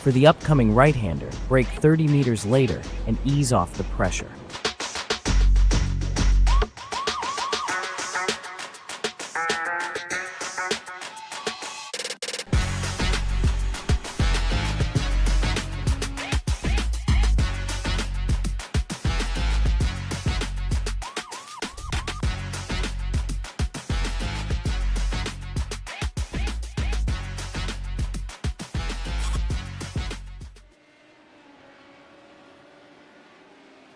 For the upcoming right-hander, brake 30 meters later and ease off the pressure.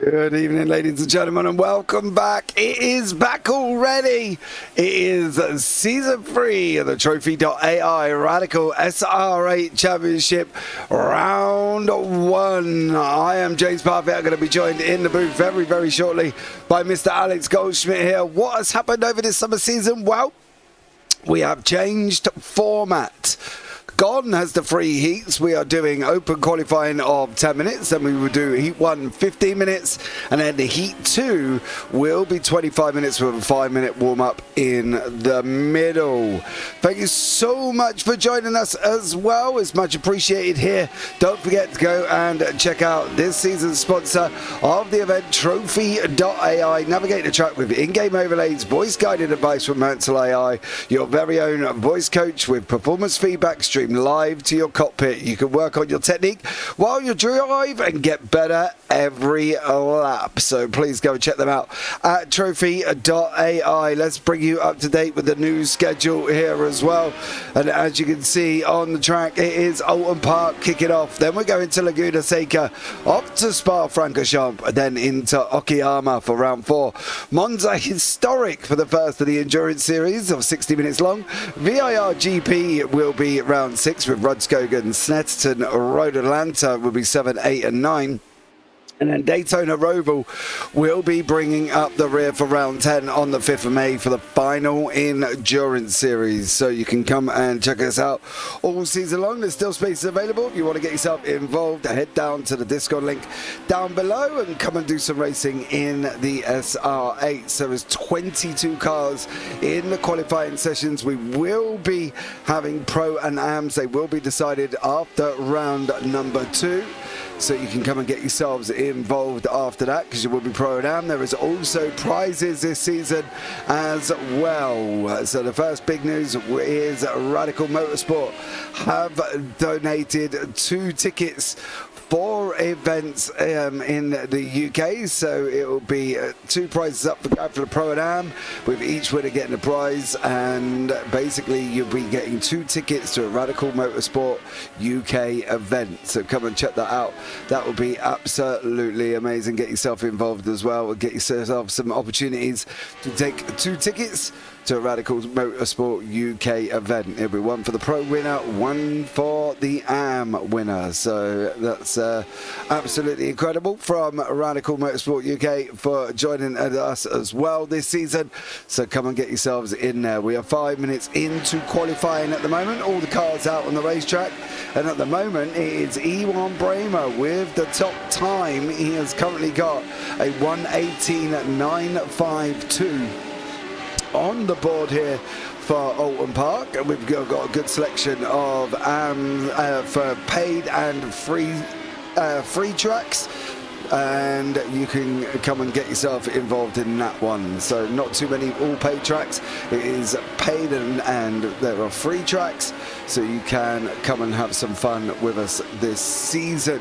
Good evening, ladies and gentlemen, and welcome back. It is back already. It is Season 3 of the Trophi.Ai Radical SR8 Championship, Round 1. I am James Parfitt. I'm going to be joined in the booth very, very shortly by Mr. Alex Goldschmidt here. What has happened over this summer season? Well, we have changed format. Gone has the free heats. We are doing open qualifying of 10 minutes, and we will do heat 1 15 minutes, and then the heat 2 will be 25 minutes with a 5-minute warm-up in the middle. Thank you so much for joining us as well. It's much appreciated here. Don't forget to go and check out this season's sponsor of the event, Trophi.Ai. Navigate the track with in-game overlays, voice-guided advice from Mental AI, your very own voice coach with performance feedback stream live to your cockpit. You can work on your technique while you drive and get better every lap. So please go and check them out at Trophi.Ai. Let's bring you up to date with the new schedule here as well. And as you can see on the track, it is Oulton Park kicking off. Then we're going to Laguna Seca, off to Spa-Francorchamps, and then into Okayama for round 4. Monza historic for the first of the endurance series of 60 minutes long. VIR GP will be round 6 with Rudskogen, Snetterton, Road Atlanta will be 7, 8 and 9. And then Daytona Roval will be bringing up the rear for round 10 on the 5th of May for the final endurance series. So you can come and check us out all season long. There's still spaces available. If you want to get yourself involved, head down to the Discord link down below and come and do some racing in the SR8. So there's 22 cars in the qualifying sessions. We will be having Pro and Ams. They will be decided after round number 2. So you can come and get yourselves involved after that, because you will be Pro and Am. There is also prizes this season as well. So the first big news is Radical Motorsport have donated 2 tickets for events in the UK, so it will be 2 prizes up for the Pro and Am, with each winner getting a prize, and basically you'll be getting 2 tickets to a Radical Motorsport UK event. So come and check that out. That will be absolutely amazing. Get yourself involved as well. Get yourself some opportunities to take 2 tickets to a Radical Motorsport UK event. It'll be 1 for the Pro winner, 1 for the Am winner. So that's absolutely incredible from Radical Motorsport UK for joining us as well this season. So come and get yourselves in there. We are 5 minutes into qualifying at the moment. All the cars out on the racetrack. And at the moment, it is Ewan with the top time. He has currently got a 1:18.952. on the board here for Oulton Park, and we've got a good selection of for paid and free tracks, and you can come and get yourself involved in that one. So not too many all paid tracks. It is paid and there are free tracks, so you can come and have some fun with us this season.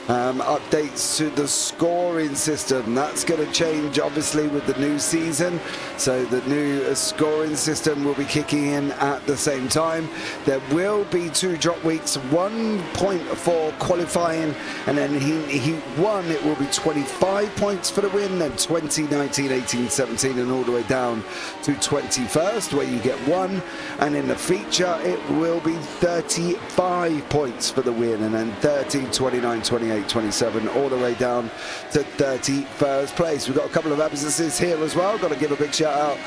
Updates to the scoring system, that's going to change obviously with the new season. So the new scoring system will be kicking in at the same time. There will be 2 drop weeks, 1 point for qualifying, and then heat 1 it will be 25 points for the win, then 20, 19, 18, 17 and all the way down to 21st where you get 1, and in the feature it will be 35 points for the win, and then 30, 29, 28, 27 all the way down to 31st place. We've got a couple of absences here as well. Got to give a big shout out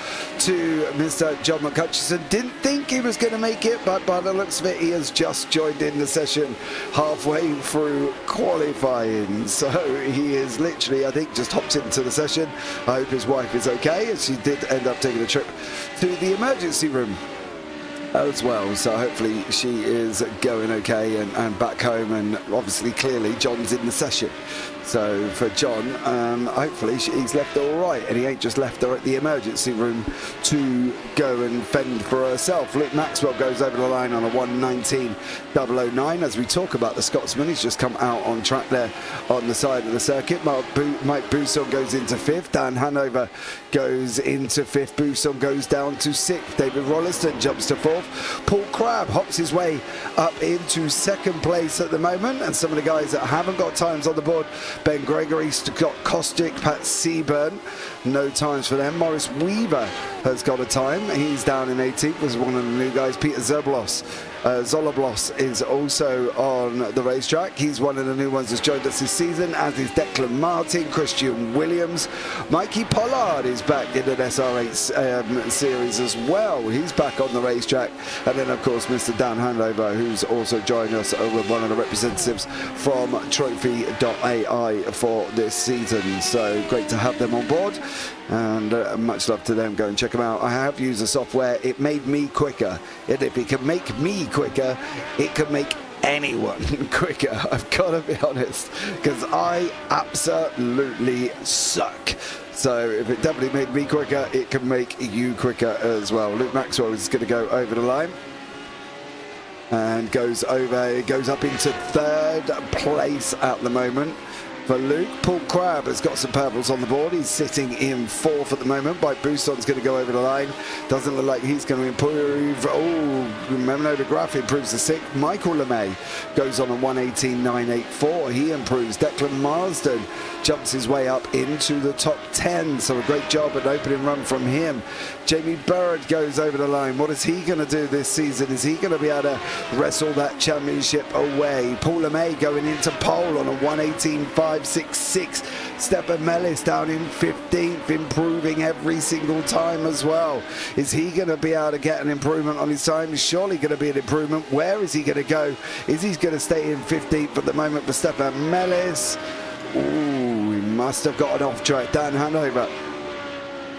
to Mr. John McCutcheon. Didn't think he was going to make it, but by the looks of it he has just joined in the session halfway through qualifying, so he is literally, I think, just hopped into the session. I hope his wife is okay, as she did end up taking a trip to the emergency room as well. So hopefully she is going okay and back home. And obviously, clearly, John's in the session. So for John, hopefully he's left her all right, and he ain't just left her at the emergency room to go and fend for herself. Luke Maxwell goes over the line on a 1:19.009. As we talk about the Scotsman, he's just come out on track there on the side of the circuit. Mike Bousson goes into fifth. Dan Hanover goes into fifth. Bousson goes down to sixth. David Rolliston jumps to fourth. Paul Crabb hops his way up into second place at the moment, and some of the guys that haven't got times on the board: Ben Gregory, Scott Kostick, Pat Seaburn, no times for them. Maurice Weaver has got a time. He's down in 18th as one of the new guys. Peter Zoloblos is also on the racetrack. He's one of the new ones that's joined us this season, as is Declan Martin, Christian Williams. Mikey Pollard is back in an SR8 series as well. He's back on the racetrack. And then, of course, Mr. Dan Hanover, who's also joined us with one of the representatives from Trophi.Ai for this season. So great to have them on board, and much love to them. Go and check them out. I have used the software. It made me quicker, and if it can make me quicker, it can make anyone quicker. I've got to be honest, because I absolutely suck. So if it definitely made me quicker, it can make you quicker as well. Luke Maxwell is going to go over the line and goes up into third place at the moment for Luke. Paul Crabb has got some purples on the board. He's sitting in fourth at the moment. Mike Bousson's going to go over the line. Doesn't look like he's going to improve. Oh, Memno de Graaf improves to sixth. Michael LeMay goes on a 1:18.984. He improves. Declan Marsden jumps his way up into the top 10. So a great job at opening run from him. Jamie Bird goes over the line. What is he going to do this season? Is he going to be able to wrestle that championship away? Paul LeMay going into pole on a 1:18.566. Stefan Mellis down in 15th, improving every single time as well. Is he going to be able to get an improvement on his time? It's surely going to be an improvement. Where is he going to go? Is he going to stay in 15th at the moment for Stefan Mellis? Ooh, he must have got an off track. Dan Hanover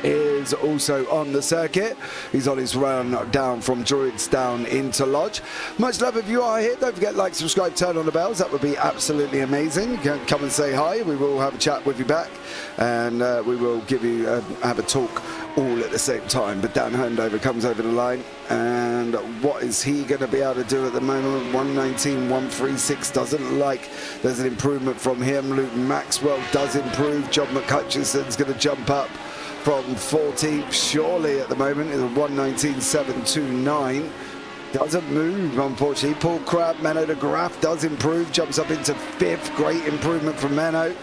is also on the circuit. He's on his run down from Druids down into Lodge. Much love if you are here. Don't forget, like, subscribe, turn on the bells. That would be absolutely amazing. You can come and say hi. We will have a chat with you back, and we will give you have a talk all at the same time. But Dan Handover comes over the line, and what is he going to be able to do at the moment? 1:19.136 doesn't look like there's an improvement from him. Luke Maxwell does improve. John McCutcheon's going to jump up from 14th, surely at the moment, is a 1:19.729. Doesn't move, unfortunately. Paul Crabb, Menno de Graaf does improve, jumps up into 5th. Great improvement from Menno.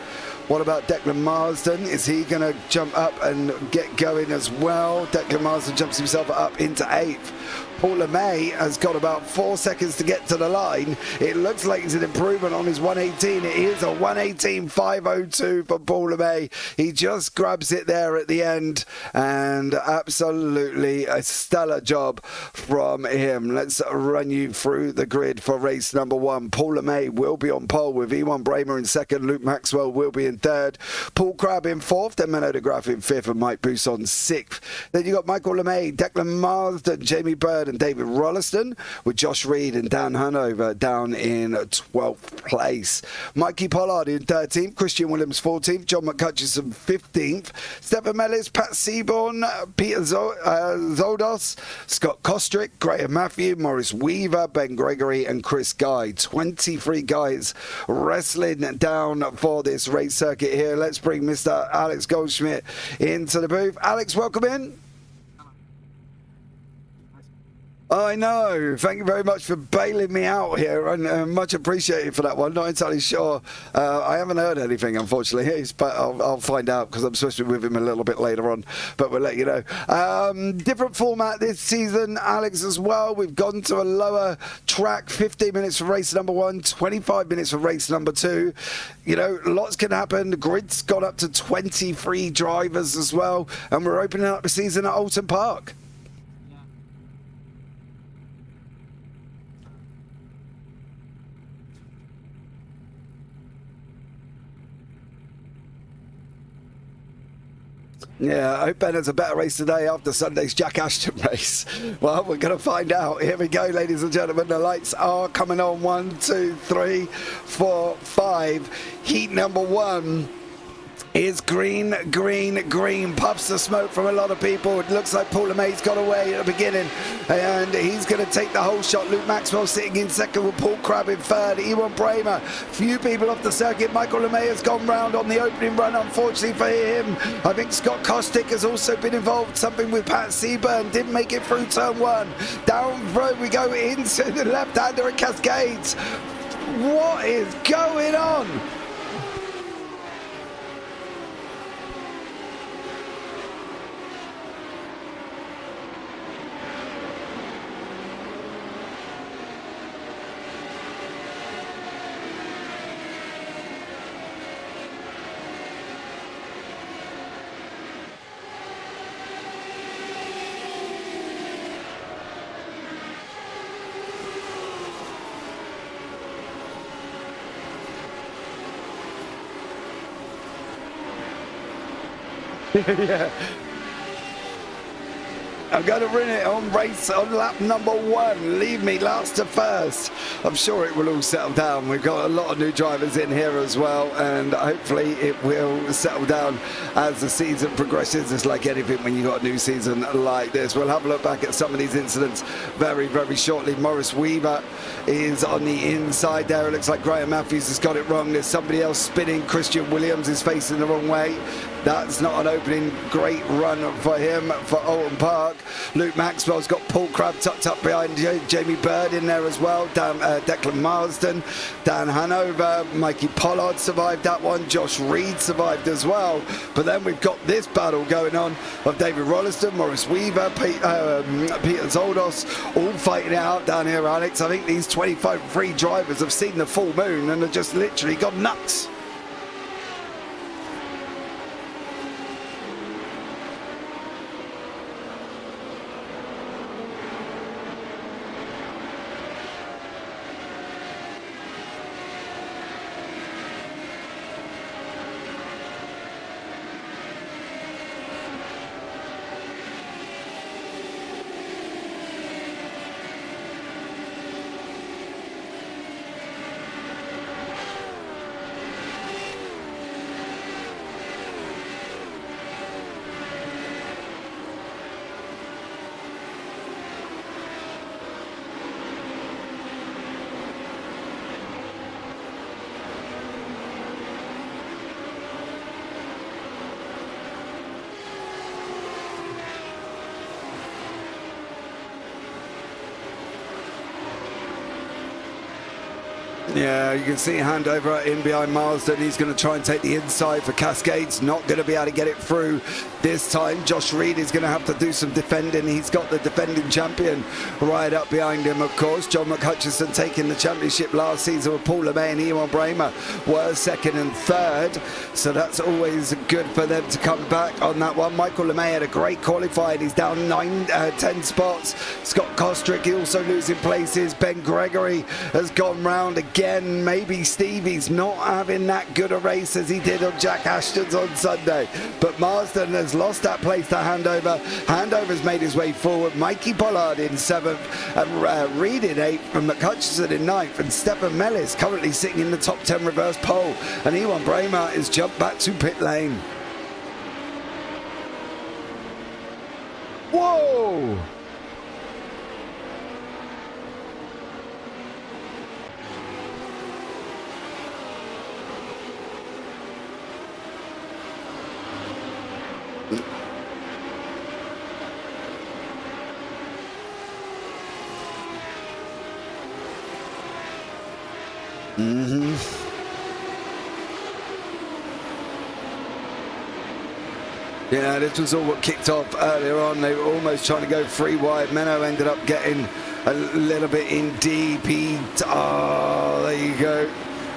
What about Declan Marsden? Is he going to jump up and get going as well? Declan Marsden jumps himself up into 8th. Paul LeMay has got about 4 seconds to get to the line. It looks like it's an improvement on his 1:18. It is a 1:18.502 for Paul LeMay. He just grabs it there at the end, and absolutely a stellar job from him. Let's run you through the grid for race number 1. Paul LeMay will be on pole with Ewan Bramer in 2nd. Luke Maxwell will be in 3rd. Paul Crabb in 4th. Then Menno de Graaf in 5th, and Mike Bousson 6th. Then you got Michael LeMay, Declan Marsden, Jamie Bird and David Rolliston, with Josh Reed and Dan Hanover down in 12th place. Mikey Pollard in 13th, Christian Williams 14th, John McCutcheon 15th, Stefan Mellis, Pat Seaborn, Peter Zodos, Scott Kostrick, Graham Matthew, Maurice Weaver, Ben Gregory and Chris Guy. 23 guys wrestling down for this race circuit here. Let's bring Mr. Alex Goldschmidt into the booth. Alex, welcome in. I know. Thank you very much for bailing me out here, and much appreciated for that one. Not entirely sure. I haven't heard anything, unfortunately, but I'll find out, because I'm supposed to be with him a little bit later on, but we'll let you know. Different format this season, Alex, as well. We've gone to a lower track, 15 minutes for race number 1, 25 minutes for race number 2. You know, lots can happen. The grid's gone up to 23 drivers as well, and we're opening up the season at Oulton Park. Yeah, I hope Ben has a better race today after Sunday's Jack Ashton race. Well, we're going to find out. Here we go, ladies and gentlemen. The lights are coming on. 1, 2, 3, 4, 5. Heat number 1 is green, green, green. Puffs the smoke from a lot of people. It looks like Paul LeMay's got away at the beginning, and he's going to take the whole shot. Luke Maxwell sitting in second with Paul Crabb in third. Ewan Bramer, few people off the circuit. Michael LeMay has gone round on the opening run, unfortunately for him. I think Scott Kostick has also been involved. Something with Pat Seaburn. Didn't make it through turn 1. Down road we go into the left-hander at Cascades. What is going on? Yeah. I'm going to run it on lap number 1. Leave me last to first. I'm sure it will all settle down. We've got a lot of new drivers in here as well, and hopefully it will settle down as the season progresses. It's like anything when you've got a new season like this. We'll have a look back at some of these incidents very, very shortly. Morris Weaver is on the inside there. It looks like Graham Matthews has got it wrong. There's somebody else spinning. Christian Williams is facing the wrong way. That's not an opening great run for him for Oulton Park. Luke Maxwell's got Paul Crabb tucked up behind Jamie Bird in there as well. Declan Marsden, Dan Hanover, Mikey Pollard survived that one. Josh Reed survived as well. But then we've got this battle going on of David Rolliston, Morris Weaver, Peter Zoldos, all fighting it out down here, Alex. I think these 25 free drivers have seen the full moon and have just literally gone nuts. Yeah, you can see a handover in behind Marsden. He's going to try and take the inside for Cascades. Not going to be able to get it through this time. Josh Reed is going to have to do some defending. He's got the defending champion right up behind him, of course. John McHutchison taking the championship last season with Paul LeMay and Ewan Bramer were second and third. So that's always good for them to come back on that one. Michael LeMay had a great qualified. He's down 10 spots. Scott Kostrick also losing places. Ben Gregory has gone round again. Maybe Stevie's not having that good a race as he did on Jack Ashton's on Sunday. But Marsden has lost that place to Handover. Handover's made his way forward. Mikey Pollard in 7th, and Reed in 8th, and McHutchison in 9th, and Stefan Mellis currently sitting in the top 10 reverse pole. And Ewan Bramer is jumped back to pit lane. Whoa! Yeah, this was all what kicked off earlier on. They were almost trying to go free wide. Menno ended up getting a little bit in deep. There you go.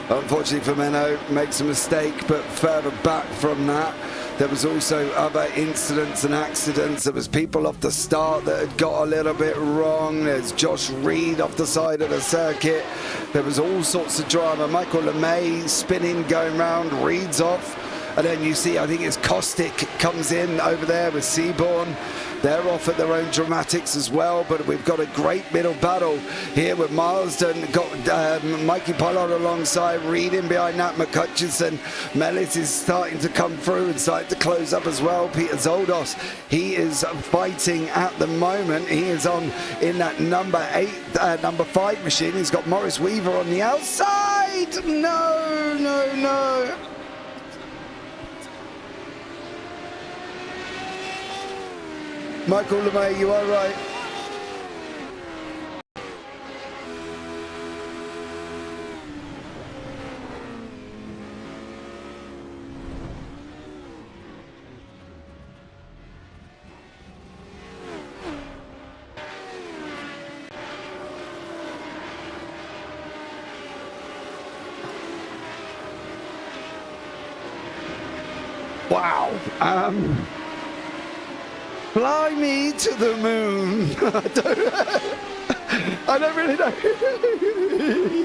Unfortunately for Menno, makes a mistake, but further back from that, there was also other incidents and accidents. There was people off the start that had got a little bit wrong. There's Josh Reed off the side of the circuit. There was all sorts of drama. Michael LeMay spinning, going round. Reed's off. And then you see, I think it's Caustic comes in over there with Seaborn. They're off at their own dramatics as well, but we've got a great middle battle here with Marsden. Got Mikey Pollard alongside, Reed in behind Nat McCutcheon. Mellis is starting to come through and starting to close up as well. Peter Zoldos, he is fighting at the moment. He is on in that number 5 machine. He's got Morris Weaver on the outside. No. Michael LeMay, you are right. Wow. Fly me to the moon. I don't really know.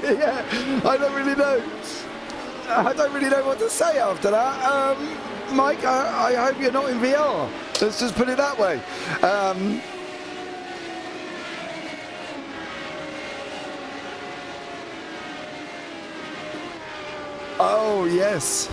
Yeah, I don't really know. I don't really know what to say after that. Mike, I hope you're not in VR. Let's just put it that way. Oh, yes.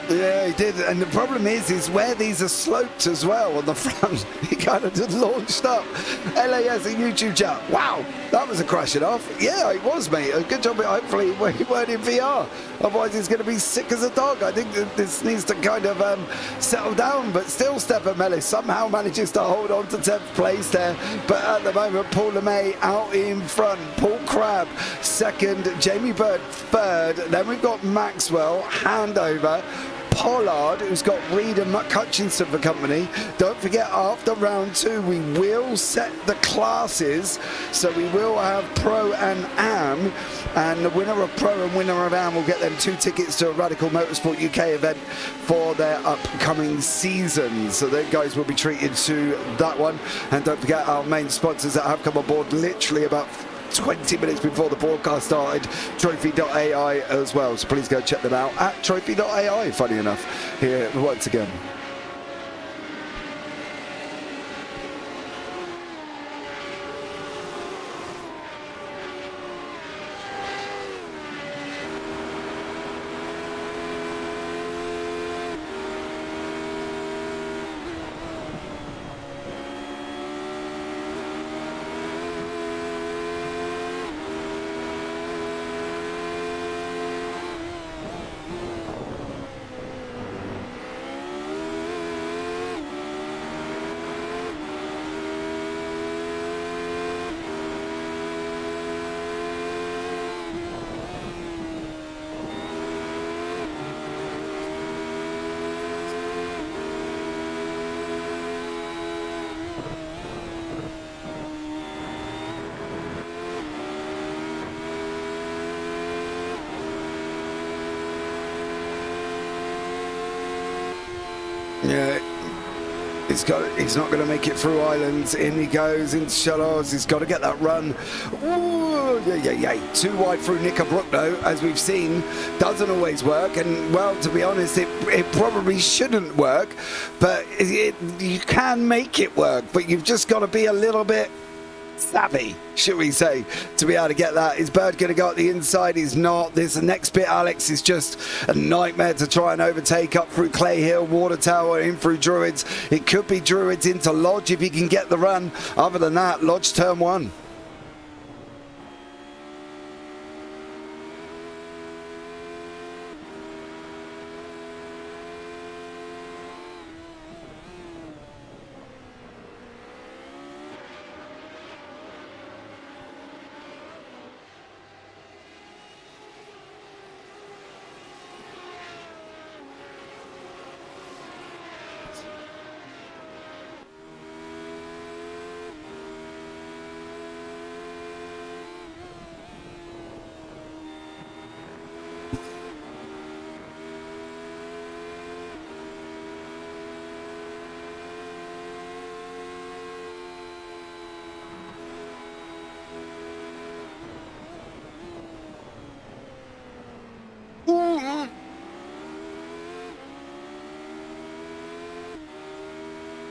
Yeah, he did, and the problem is where these are sloped as well on the front. He kind of just launched up. LAS a YouTube chat. Wow, that was a crashing off. Yeah, it was, mate. A good job. Hopefully, we weren't in VR. Otherwise, he's going to be sick as a dog. I think that this needs to kind of settle down. But still, Stefan Mellis somehow manages to hold on to 10th place there. But at the moment, Paul LeMay out in front. Paul Crabb second. Jamie Bird third. Then we've got Maxwell, Handover. Pollard, who's got Reed and McCutcheon for company. Don't forget, after round 2, we will set the classes. So we will have Pro and Am. And the winner of Pro and winner of Am will get them 2 tickets to a Radical Motorsport UK event for their upcoming season. So those guys will be treated to that one. And don't forget our main sponsors that have come aboard literally about 20 minutes before the broadcast started, Trophi.Ai as well, so please go check them out at Trophi.Ai, funny enough, here once again. Yeah, he's not going to make it through islands. In he goes into shallows. He's got to get that run. Ooh, yeah. Too wide through Knickerbrook, though, as we've seen, doesn't always work. And, well, to be honest, it probably shouldn't work. But you can make it work. But you've just got to be a little bit savvy, should we say, to be able to get that. Is Bird going to go at the inside? He's not. This next bit, Alex, is just a nightmare to try and overtake up through Clay Hill, Water Tower, in through Druids. It could be Druids into Lodge if he can get the run. Other than that, Lodge turn 1.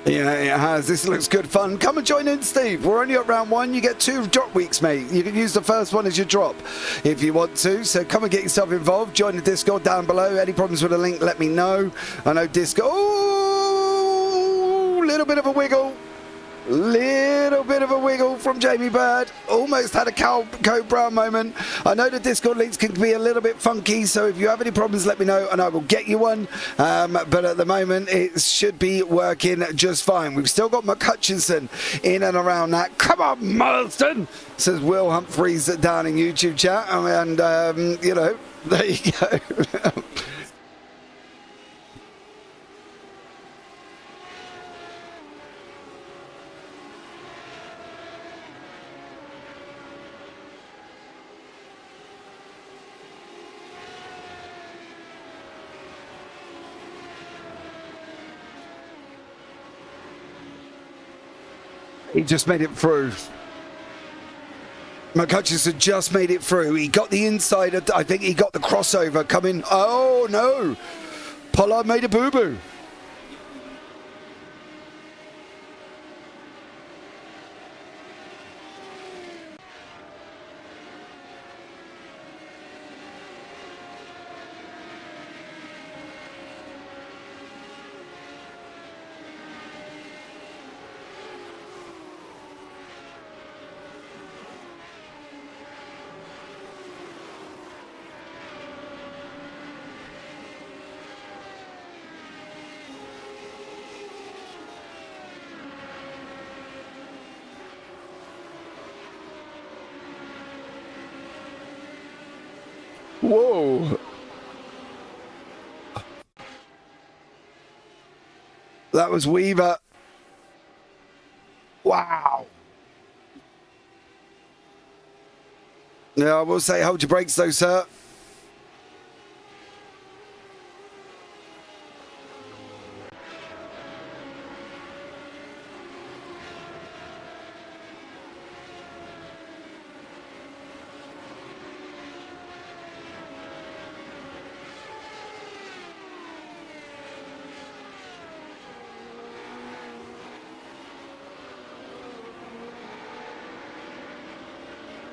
Yeah, it has. This looks good fun. Come and join in, Steve. We're only at round 1. You get 2 drop weeks, mate. You can use the first one as your drop if you want to. So come and get yourself involved. Join the Discord down below. Any problems with the link, let me know. I know Discord... Oh, little bit of a wiggle. Little bit of a wiggle from Jamie Bird. Almost had a Code Brown moment. I know the Discord links can be a little bit funky, so if you have any problems, let me know and I will get you one. But at the moment, it should be working just fine. We've still got McHutchinson in and around that. Come on, Marston, says Will Humphreys down in YouTube chat. And, you know, there you go. He just made it through. McHutchison just made it through. He got the inside. I think he got the crossover coming. Oh, no. Pollard made a boo-boo. Whoa. That was Weaver. Wow. Yeah, I will say hold your brakes though, sir.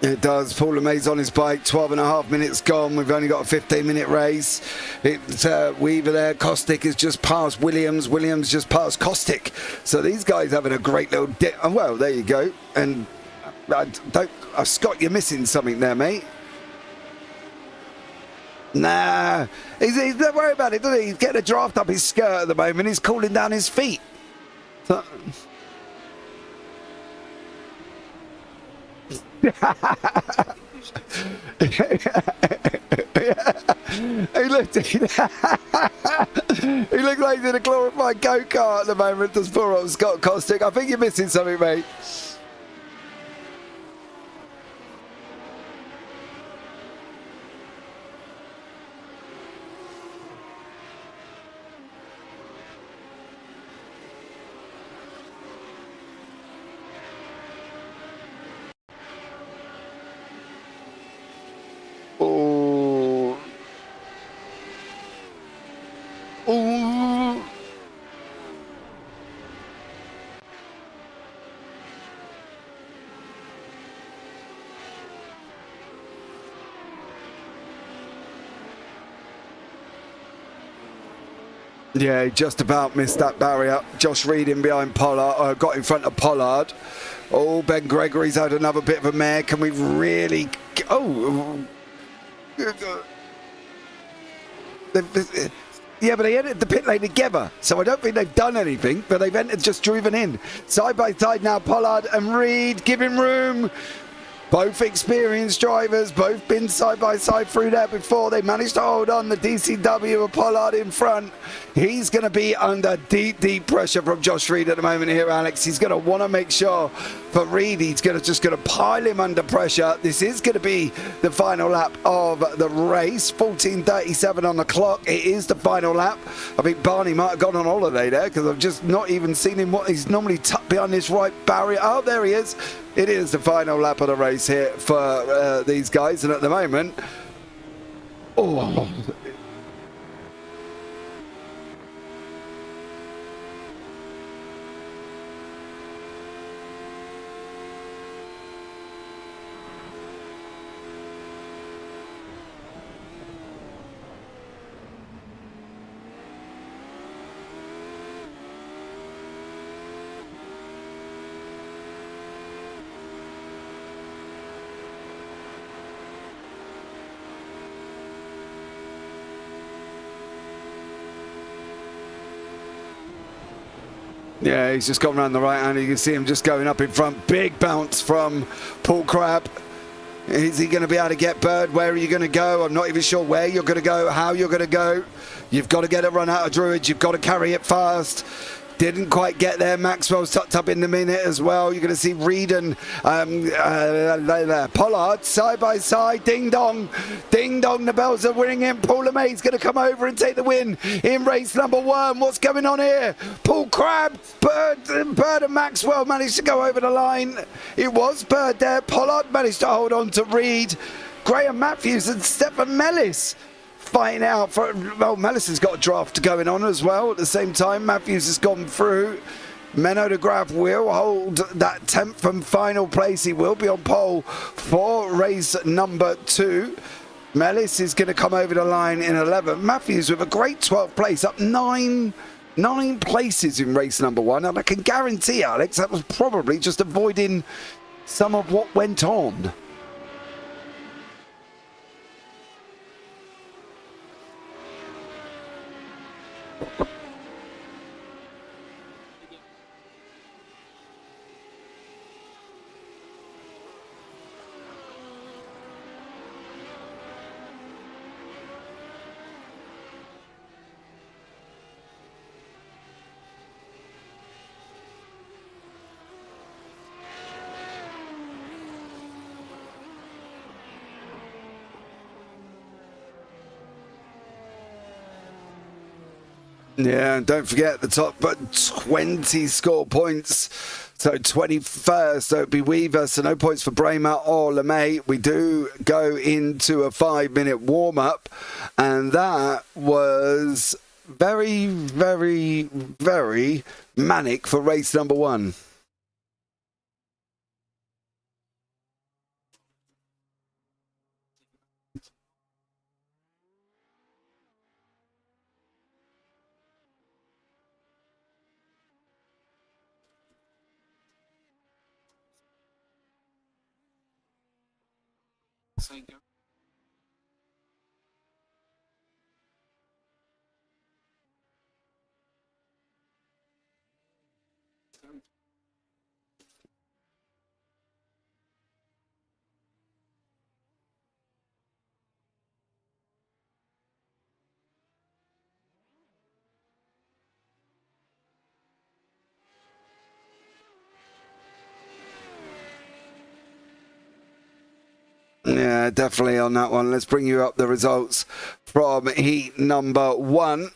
It does. Paul LeMay's on his bike. 12.5 minutes gone. We've only got a 15-minute race. It's Weaver there. Kostick has just passed Williams. Williams just passed Kostick. So these guys having a great little dip. Oh, well, there you go. And Scott, you're missing something there, mate. Nah. He's not worried about it, does he? He's getting a draft up his skirt at the moment. He's cooling down his feet. So, he looked like he's in a glorified go-kart at the moment, does poor old Scott Kostick. I think you're missing something, mate. Oh. Oh. Yeah, he just about missed that barrier. Josh Reed in behind Pollard, got in front of Pollard. Oh, Ben Gregory's had another bit of a mare. Can we really... Oh... Yeah, but they entered the pit lane together, so I don't think they've done anything, but they've entered just driven in. Side by side now, Pollard and Reed, giving room. Both experienced drivers, both been side by side through there before. They managed to hold on. The DCW of Pollard in front. He's going to be under deep, deep pressure from Josh Reed at the moment here, Alex. He's going to want to make sure for Reed, he's just going to pile him under pressure. This is going to be the final lap of the race. 14:37 on the clock. It is the final lap. I think Barney might have gone on holiday there because I've just not even seen him. What he's normally tucked behind this right barrier. Oh, there he is. It is the final lap of the race here for these guys, and at the moment, oh, Yeah, he's just gone around the right hand. You can see him just going up in front. Big bounce from Paul Crabb. Is he going to be able to get Bird? Where are you going to go? I'm not even sure where you're going to go, how you're going to go. You've got to get a run out of Druid. You've got to carry it fast. Didn't quite get there. Maxwell's tucked up in the minute as well. You're going to see Reed and Pollard side by side. Ding dong. Ding dong. The bells are ringing. Paul LeMay's going to come over and take the win in race number 1. What's going on here? Paul Crabb, Bird and Maxwell managed to go over the line. It was Bird there. Pollard managed to hold on to Reed. Graham Matthews and Stefan Mellis fighting out for, well, Mellis has got a draft going on as well. At the same time, Matthews has gone through. Menno de Graaf will hold that 10th and final place. He will be on pole for race number 2. Mellis is going to come over the line in 11th. Matthews with a great 12th place, up nine places in race number 1. And I can guarantee, Alex, that was probably just avoiding some of what went on. Yeah, and don't forget the top 20 score points. So 21st, so it'd be Weaver, so no points for Bramer or LeMay. We do go into a 5-minute warm-up, and that was very, very, very manic for race number 1. Yeah, definitely on that one. Let's bring you up the results from heat number 1.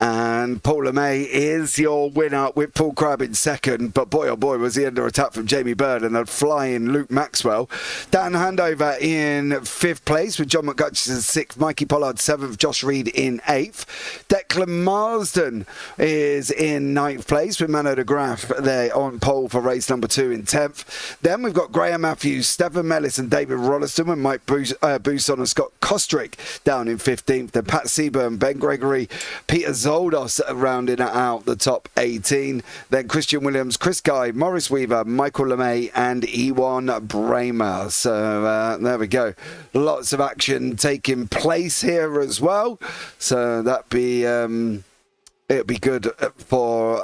And Paul LeMay is your winner with Paul Crabb in second. But boy, oh boy, was he under attack from Jamie Bird and a flying Luke Maxwell. Dan Handover in 5th place with John McGutchison 6th. Mikey Pollard 7th. Josh Reed in 8th. Declan Marsden is in 9th place with Menno de Graaf there on pole for race number 2 in 10th. Then we've got Graham Matthews, Stephen Mellis and David Rolliston with Mike Bousson and Scott Kostrick down in 15th. Then Pat Seaburn, Ben Gregory, Peter Zoldos rounding out the top 18. Then Christian Williams, Chris Guy, Maurice Weaver, Michael LeMay and Ewan Bramer. So there we go. Lots of action taking place here as well. So that'd be it'd be good for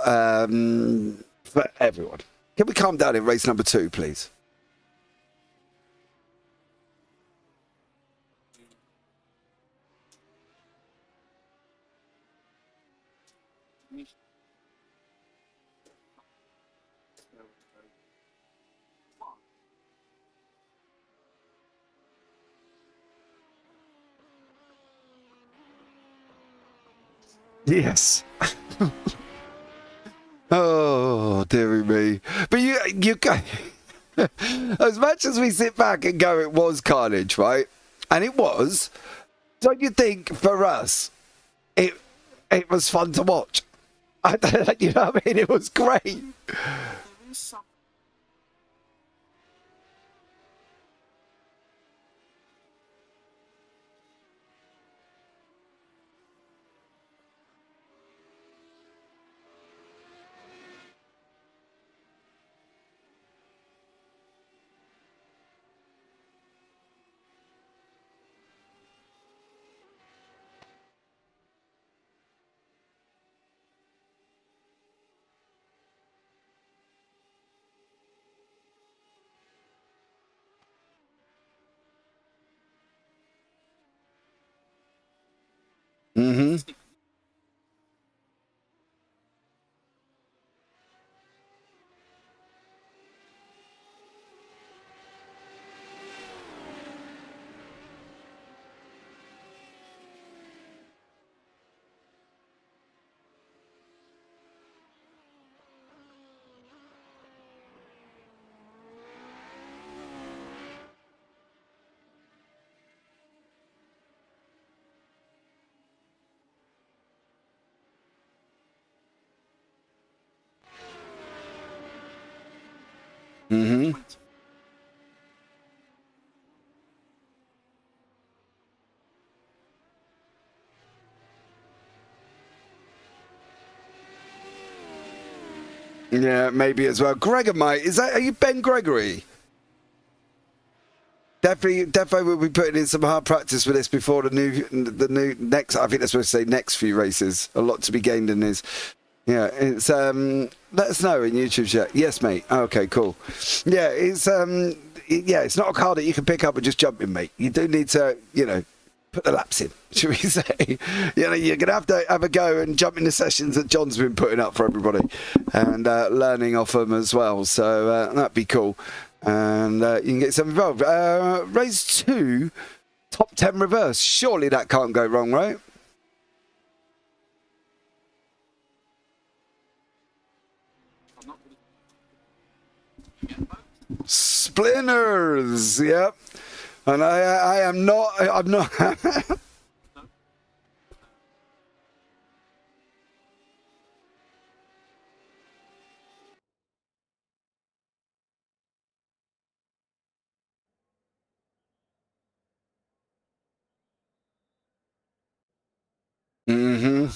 everyone. Can we calm down in race number 2, please? Yes. Oh, dearie me. But you go. As much as we sit back and go, it was carnage, right? And it was. Don't you think for us, it was fun to watch? You know what I mean? It was great. Mm-hmm. Mm-hmm. Yeah, maybe as well. Gregor, mate, are you Ben Gregory? Definitely will be putting in some hard practice for this before the new next. I think they're supposed to say next few races. A lot to be gained in this. Yeah, it's let us know in YouTube chat. Yes, mate. Okay, cool. Yeah, it's it's not a car that you can pick up and just jump in, mate. You do need to, put the laps in, should we say? You're gonna have to have a go and jump in the sessions that John's been putting up for everybody, and learning off them as well. So that'd be cool, and you can get some involved. Race 2, top 10 reverse. Surely that can't go wrong, right? Splinters, yep. And I'm not. Mm-hmm.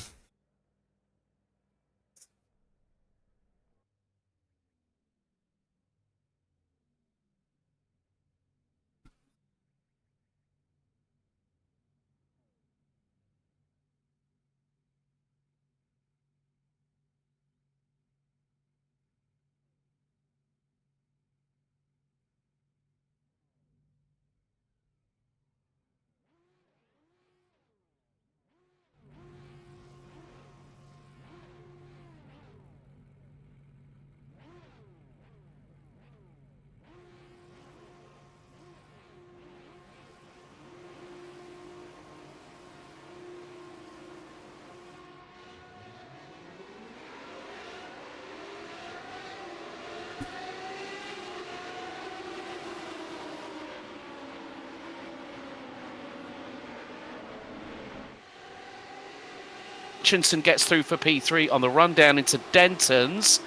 Hutchinson gets through for P3 on the run down into Denton's.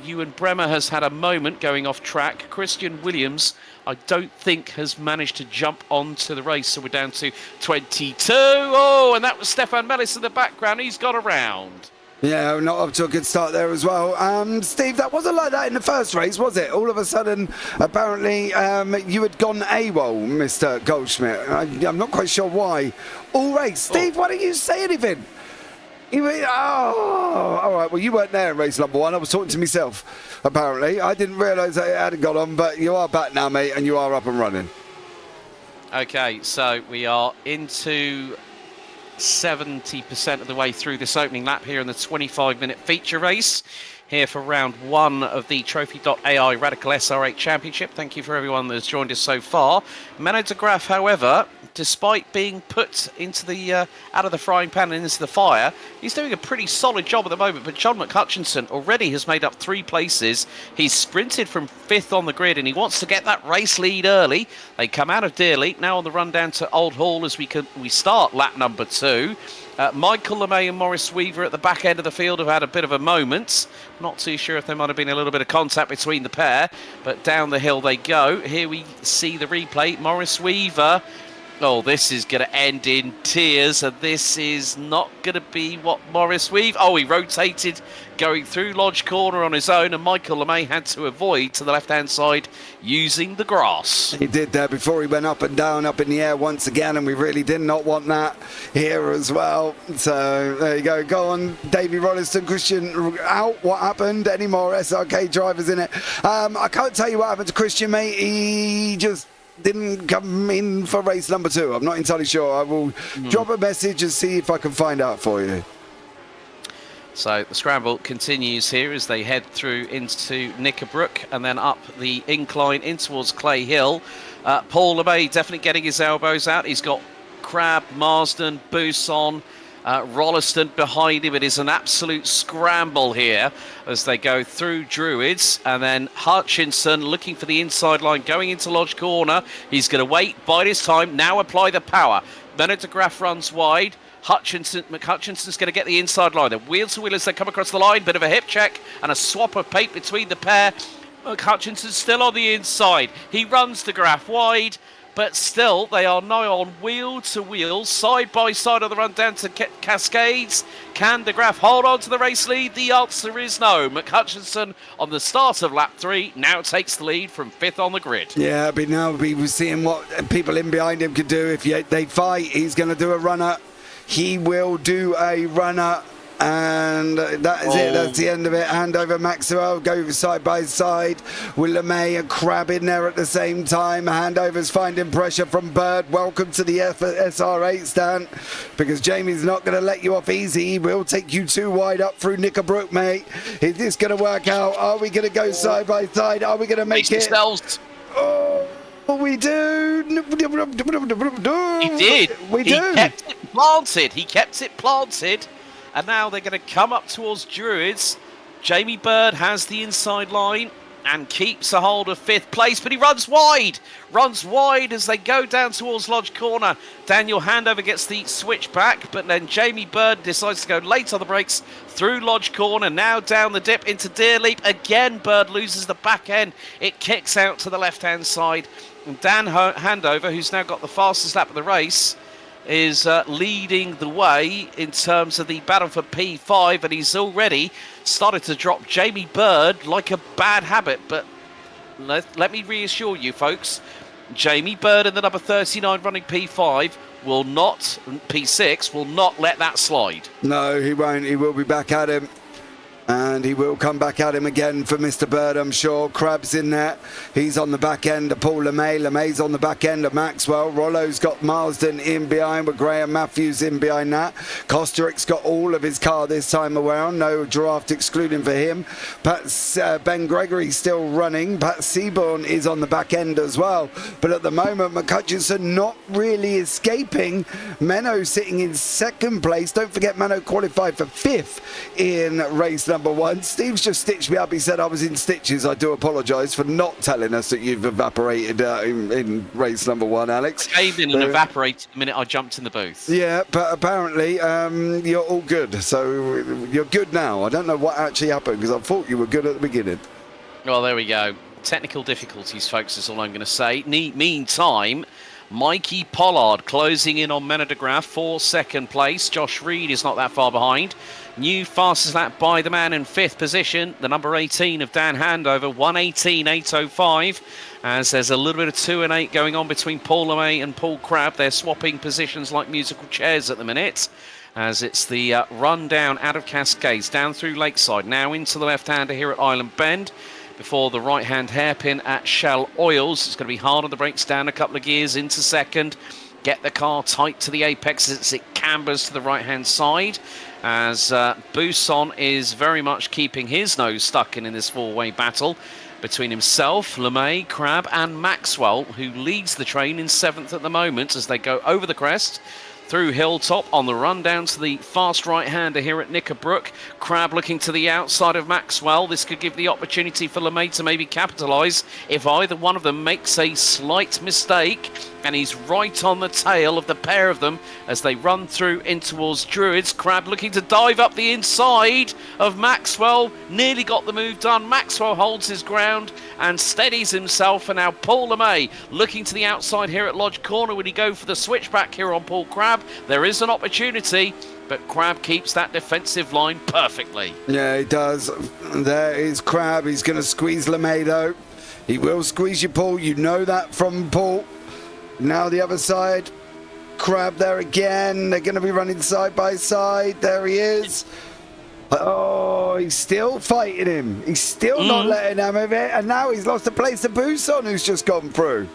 Ewan Bremer has had a moment going off track. Christian Williams, I don't think, has managed to jump onto the race, so we're down to 22. Oh, and that was Stefan Mellis in the background. He's got around. Yeah, not up to a good start there as well. Steve, that wasn't like that in the first race, was it? All of a sudden, apparently, you had gone AWOL, Mr. Goldschmidt. I'm not quite sure why. All race. Steve, why don't you say anything? All right. Well, you weren't there in race number 1. I was talking to myself, apparently. I didn't realise that it hadn't got on, but you are back now, mate, and you are up and running. Okay, so we are into 70% of the way through this opening lap here in the 25-minute feature race here for round 1 of the Trophi.Ai Radical SR8 Championship. Thank you for everyone that has joined us so far. Mano de Graaf, however, despite being put into the out of the frying pan and into the fire, he's doing a pretty solid job at the moment. But John McHutchinson already has made up 3 places. He's sprinted from 5th on the grid, and he wants to get that race lead early. They come out of Dearly, now on the run down to Old Hall as we start lap number 2. Michael LeMay and Maurice Weaver at the back end of the field have had a bit of a moment. Not too sure if there might have been a little bit of contact between the pair, but down the hill they go. Here we see the replay. Maurice Weaver. Oh, this is going to end in tears, and this is not going to be what Maurice Weaver... Oh, he rotated going through Lodge Corner on his own, and Michael LeMay had to avoid to the left-hand side using the grass. He did there before he went up and down, up in the air once again, and we really did not want that here as well. So there you go. Go on, Davey Rolliston, Christian out. What happened? Any more SRK drivers in it? I can't tell you what happened to Christian, mate. He just didn't come in for race number 2. I'm not entirely sure. I will drop a message and see if I can find out for you. So the scramble continues here as they head through into Knickerbrook and then up the incline in towards Clay Hill. Paul LeMay definitely getting his elbows out. He's got Crab, Marsden, Buson, Rolliston behind him. It is an absolute scramble here as they go through Druids, and then Hutchinson looking for the inside line going into Lodge Corner. He's going to wait, bide his time, now apply the power. Bennett de Graaf runs wide. McHutchinson's going to get the inside line. They're wheel to wheel as they come across the line. Bit of a hip check and a swap of paint between the pair. McHutchinson's still on the inside. He runs de Graaf wide, but still they are now on wheel to wheel, side by side on the run down to Cascades. Can de Graaf hold on to the race lead? The answer is no. McHutchinson on the start of lap 3 now takes the lead from 5th on the grid. Yeah, but now we're seeing what people in behind him can do. If they fight, he's going to do a runner. He will do a runner, and that is it. That's the end of it. Hand over Maxwell, go side by side with LeMay and Crab in there at the same time. Handovers finding pressure from Bird. Welcome to the SR8 stand, because Jamie's not going to let you off easy. He will take you 2 wide up through Knickerbrook, mate. Is this going to work out? Are we going to go side by side? Are we going to make it? Oh, we do. He did. We do. He kept it planted. And now they're going to come up towards Druids. Jamie Bird has the inside line and keeps a hold of 5th place, but he runs wide as they go down towards Lodge Corner. Daniel Handover gets the switch back, but then Jamie Bird decides to go late on the brakes through Lodge Corner, now down the dip into Deer Leap. Again, Bird loses the back end. It kicks out to the left-hand side. And Dan Handover, who's now got the fastest lap of the race, is leading the way in terms of the battle for P5, and he's already started to drop Jamie Bird like a bad habit. But let me reassure you, folks, Jamie Bird in the number 39 running P5 will not, P6 will not let that slide. No, he won't. He will be back at him. And he will come back at him again for Mr. Bird, I'm sure. Crab's in there. He's on the back end of Paul LeMay. LeMay's on the back end of Maxwell. Rollo's got Marsden in behind with Graham Matthews in behind that. Kosterik's got all of his car this time around. No draft excluding for him. Ben Gregory's still running. Pat Seaborn is on the back end as well. But at the moment, McHutchinson not really escaping. Menno sitting in 2nd place. Don't forget, Menno qualified for 5th in race number 1. Steve's just stitched me up. He said I was in stitches. I do apologise for not telling us that you've evaporated in race number 1, Alex. I came in and evaporated the minute I jumped in the booth. Yeah, but apparently you're all good. So you're good now. I don't know what actually happened, because I thought you were good at the beginning. Well, there we go. Technical difficulties, folks, is all I'm going to say. Meantime, Mikey Pollard closing in on Menno de Graaf for 2nd place. Josh Reed is not that far behind. New fastest lap by the man in 5th position, the number 18 of Dan Handover, 1:18.805. As there's a little bit of 2 and 8 going on between Paul LeMay and Paul Crab. They're swapping positions like musical chairs at the minute, as it's the run down out of Cascades, down through Lakeside, now into the left-hander here at Island Bend, before the right-hand hairpin at Shell Oils. It's going to be hard on the brakes, down a couple of gears into 2nd. Get the car tight to the apex as it cambers to the right-hand side, as Buson is very much keeping his nose stuck in this 4-way battle between himself, LeMay, Crab and Maxwell, who leads the train in 7th at the moment as they go over the crest through Hilltop on the run down to the fast right-hander here at Knickerbrook. Crab looking to the outside of Maxwell. This could give the opportunity for LeMay to maybe capitalise if either one of them makes a slight mistake. And he's right on the tail of the pair of them as they run through in towards Druids. Crab looking to dive up the inside of Maxwell. Nearly got the move done. Maxwell holds his ground and steadies himself. And now Paul LeMay looking to the outside here at Lodge Corner. When he go for the switchback here on Paul Crab, there is an opportunity, but Crab keeps that defensive line perfectly. Yeah, he does. There is Crab. He's going to squeeze LeMay, though. He will squeeze you, Paul. You know that from Paul. Now the other side, Crab there again. They're going to be running side by side. There he is. Oh, he's still fighting him. He's still not letting him have it. And now he's lost a place to Buson, who's just gone through.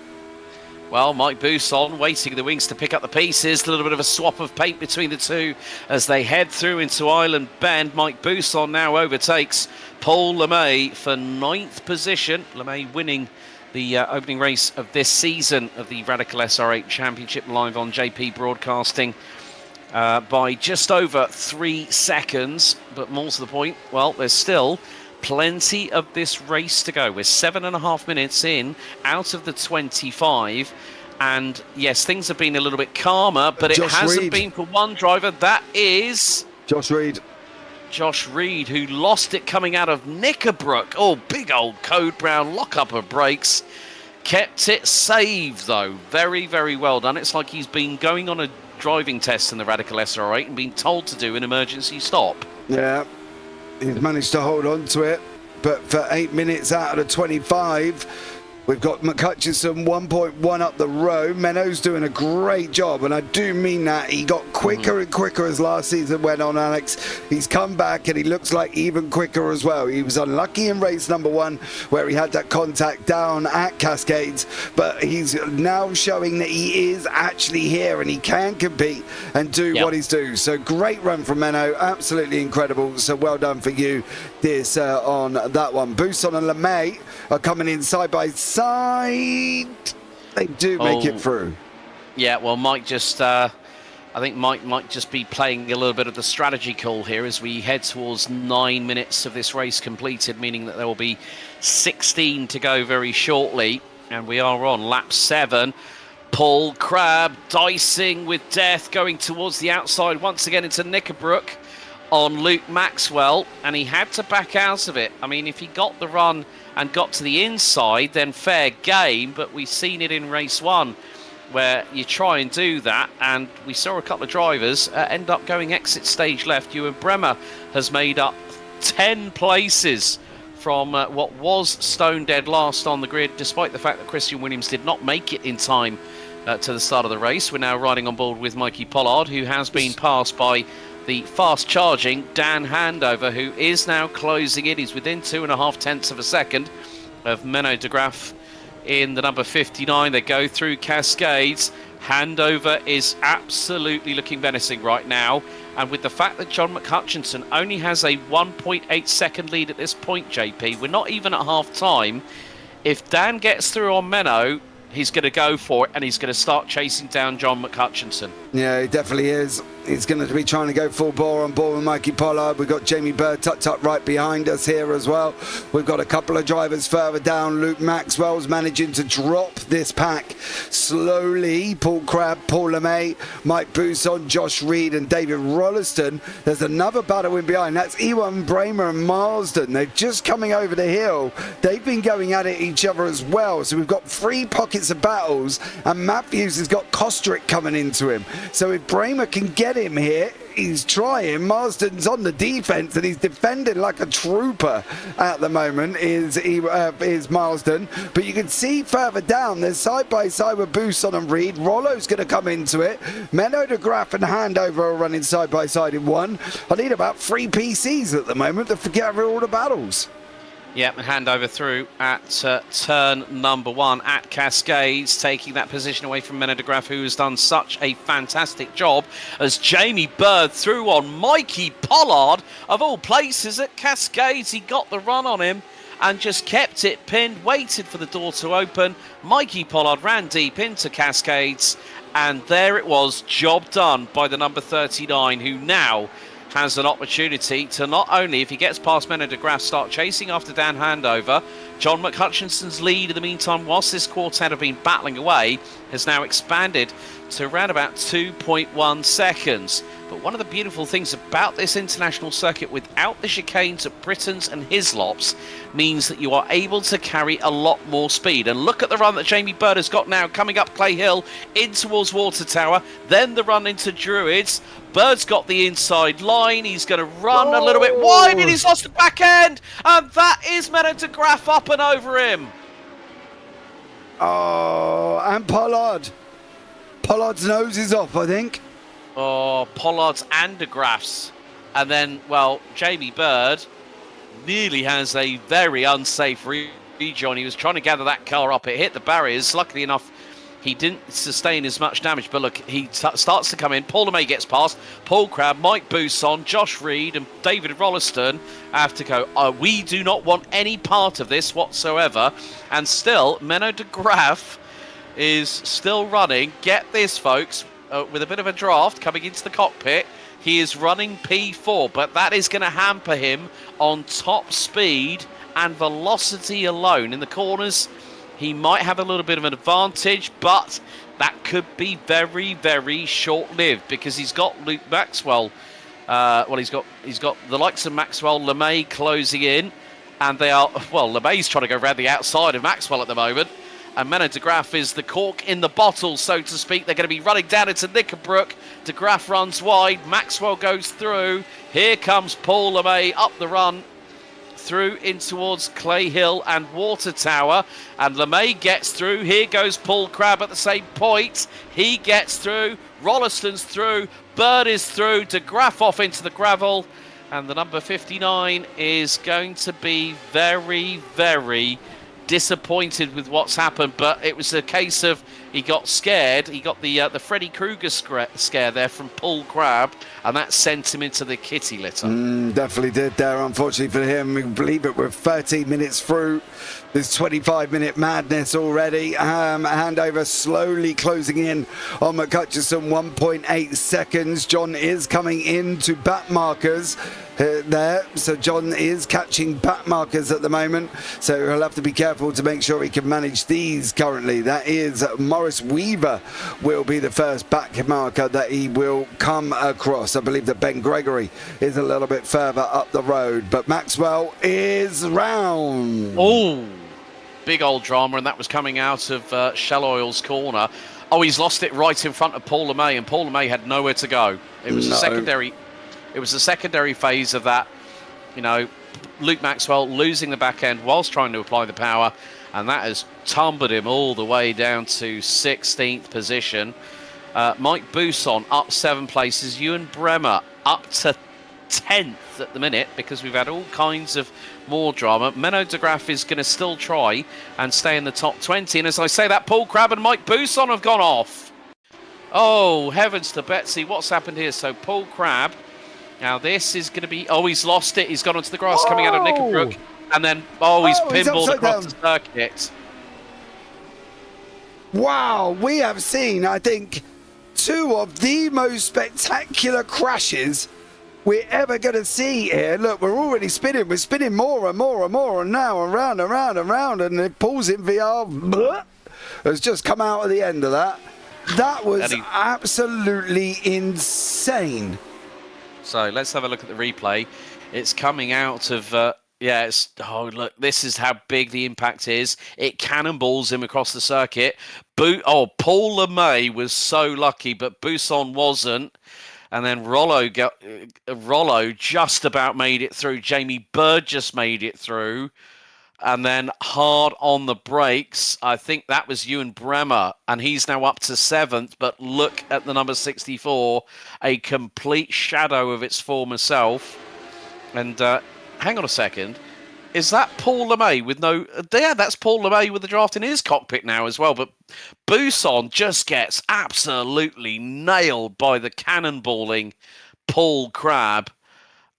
Well, Mike Bousson waiting in the wings to pick up the pieces. A little bit of a swap of paint between the two as they head through into Island Bend. Mike Bousson now overtakes Paul Lemay for 9th position. Lemay winning the opening race of this season of the Radical SR8 Championship live on JP Broadcasting by just over 3 seconds. But more to the point, well, there's still plenty of this race to go. We're 7.5 minutes in out of the 25. And yes, things have been a little bit calmer, but it hasn't been for one driver. That is Josh Reed. Josh Reed, who lost it coming out of Knickerbrook. Oh, big old Code Brown lock-up of brakes. Kept it saved, though. Very, very well done. It's like he's been going on a driving test in the Radical SR8 and been told to do an emergency stop. Yeah, he's managed to hold on to it. But for 8 minutes out of the 25, we've got McHutchison 1.1 up the road. Menno's doing a great job, and I do mean that. He got quicker and quicker as last season went on, Alex. He's come back, and he looks like even quicker as well. He was unlucky in race number 1, where he had that contact down at Cascades, but he's now showing that he is actually here, and he can compete and do what he's doing. So great run from Menno, absolutely incredible. So well done for you this on that one. Bousson and LeMay are coming in side by side. They do make it through. Yeah, well, Mike just I think Mike might just be playing a little bit of the strategy call here as we head towards 9 minutes of this race completed, meaning that there will be 16 to go very shortly, and we are on lap 7. Paul Crabb dicing with death, going towards the outside once again into Knickerbrook on Luke Maxwell, and he had to back out of it. I mean, if he got the run and got to the inside, then fair game, but we've seen it in race 1 where you try and do that, and we saw a couple of drivers end up going exit stage left. Ewan Bremer has made up 10 places from what was stone dead last on the grid, despite the fact that Christian Williams did not make it in time to the start of the race. We're now riding on board with Mikey Pollard, who has been passed by the fast-charging Dan Handover, who is now closing in. He's within 2.5 tenths of a second of Menno de Graaf in the number 59. They go through Cascades. Handover is absolutely looking menacing right now. And with the fact that John McHutchinson only has a 1.8 second lead at this point, JP, we're not even at half-time. If Dan gets through on Menno, he's going to go for it, and he's going to start chasing down John McHutchinson. Yeah, he definitely is. He's going to be trying to go full bore on board with Mikey Pollard. We've got Jamie Bird tucked up right behind us here as well. We've got a couple of drivers further down. Luke Maxwell's managing to drop this pack slowly. Paul Crabb, Paul LeMay, Mike Bousson, Josh Reed and David Rolliston. There's another battle in behind. That's Ewan, Bramer and Marsden. They're just coming over the hill. They've been going at it each other as well. So we've got 3 pockets of battles, and Matthews has got Kostrick coming into him. So if Bramer can get him here, he's trying. Marsden's on the defense and he's defending like a trooper at the moment, is Marsden. But you can see further down, they're side by side with Bousson and Reed. Rollo's going to come into it. Menno de Graaf and Handover are running side by side in 1. I need about 3 PCs at the moment to forget all the battles. Yep, and Handover through at turn number 1 at Cascades, taking that position away from Menno de Graaf, who has done such a fantastic job, as Jamie Bird through on Mikey Pollard, of all places at Cascades. He got the run on him and just kept it pinned, waited for the door to open. Mikey Pollard ran deep into Cascades, and there it was, job done by the number 39, who now has an opportunity to not only, if he gets past Menno de Graaf, start chasing after Dan Handover. John McHutchinson's lead in the meantime, whilst this quartet have been battling away, has now expanded to around about 2.1 seconds. But one of the beautiful things about this international circuit, without the chicanes of Britons and Hislops, means that you are able to carry a lot more speed. And look at the run that Jamie Bird has got now, coming up Clay Hill in towards Water Tower, then the run into Druids. Bird's got the inside line. He's going to run a little bit wide, and he's lost the back end. And that is Menno de Graaf up and over him. Oh, and Pollard. Pollard's nose is off, I think. Oh, Pollard's and de Graaf's. And then, well, Jamie Bird nearly has a very unsafe rejoin. He was trying to gather that car up. It hit the barriers. Luckily enough, he didn't sustain as much damage. But look, he starts to come in. Paul LeMay gets past. Paul Crabb, Mike Bousson, Josh Reed and David Rolliston have to go, we do not want any part of this whatsoever. And still, Menno de Graaf is still running. Get this, folks, with a bit of a draft coming into the cockpit. He is running P4, but that is going to hamper him on top speed and velocity alone. In the corners, he might have a little bit of an advantage, but that could be very, very short-lived because he's got Luke Maxwell. He's got the likes of Maxwell, LeMay closing in, and they are, LeMay's trying to go around the outside of Maxwell at the moment. And Menno de Graaf is the cork in the bottle, so to speak. They're going to be running down into Knickerbrook. De Graaf runs wide. Maxwell goes through. Here comes Paul LeMay up the run through in towards Clay Hill and Water Tower. And LeMay gets through. Here goes Paul Crabb at the same point. He gets through. Rolliston's through. Bird is through. De Graaf off into the gravel. And the number 59 is going to be very, very disappointed with what's happened, but it was a case of he got scared. He got the Freddy Krueger scare there from Paul Crabb, and that sent him into the kitty litter. Definitely did there, unfortunately for him. We believe it, we're 13 minutes through this 25-minute madness already. Handover slowly closing in on McCutcheon, 1.8 seconds. John is coming into bat markers there, so John is catching bat markers at the moment, so he'll have to be careful to make sure he can manage these currently. That is Morris Weaver will be the first back marker that he will come across. I believe that Ben Gregory is a little bit further up the road, but Maxwell is round. Oh, big old drama, and that was coming out of Shell Oil's corner. Oh, he's lost it right in front of Paul LeMay, and Paul LeMay had nowhere to go. It was a secondary. It was the secondary phase of that, Luke Maxwell losing the back end whilst trying to apply the power, and that has tumbled him all the way down to 16th position. Mike Bousson up 7 places. Ewan Bremer up to 10th at the minute because we've had all kinds of more drama. Menno de Graaf is going to still try and stay in the top 20. And as I say that, Paul Crabb and Mike Bousson have gone off. Oh, heavens to Betsy, what's happened here? So Paul Crabb, now this is going to be, he's lost it. He's gone onto the grass coming out of Knickerbrook. And then, he's pinballed across the circuit. Wow, we have seen, I think, 2 of the most spectacular crashes we're ever going to see here. Look, we're already spinning. We're spinning more and more and more, and now around and round and round, and it pulls in VR. Has just come out at the end of that. That was absolutely insane. So let's have a look at the replay. It's coming out of, look, this is how big the impact is. It cannonballs him across the circuit. Paul LeMay was so lucky, but Bousson wasn't. And then Rollo just about made it through. Jamie Bird just made it through. And then hard on the brakes, I think that was Ewan Bremer, and he's now up to 7th. But look at the number 64, a complete shadow of its former self. And hang on a second, is that Paul LeMay with no? Yeah, that's Paul LeMay with the draft in his cockpit now as well. But Bousson just gets absolutely nailed by the cannonballing Paul Crabb.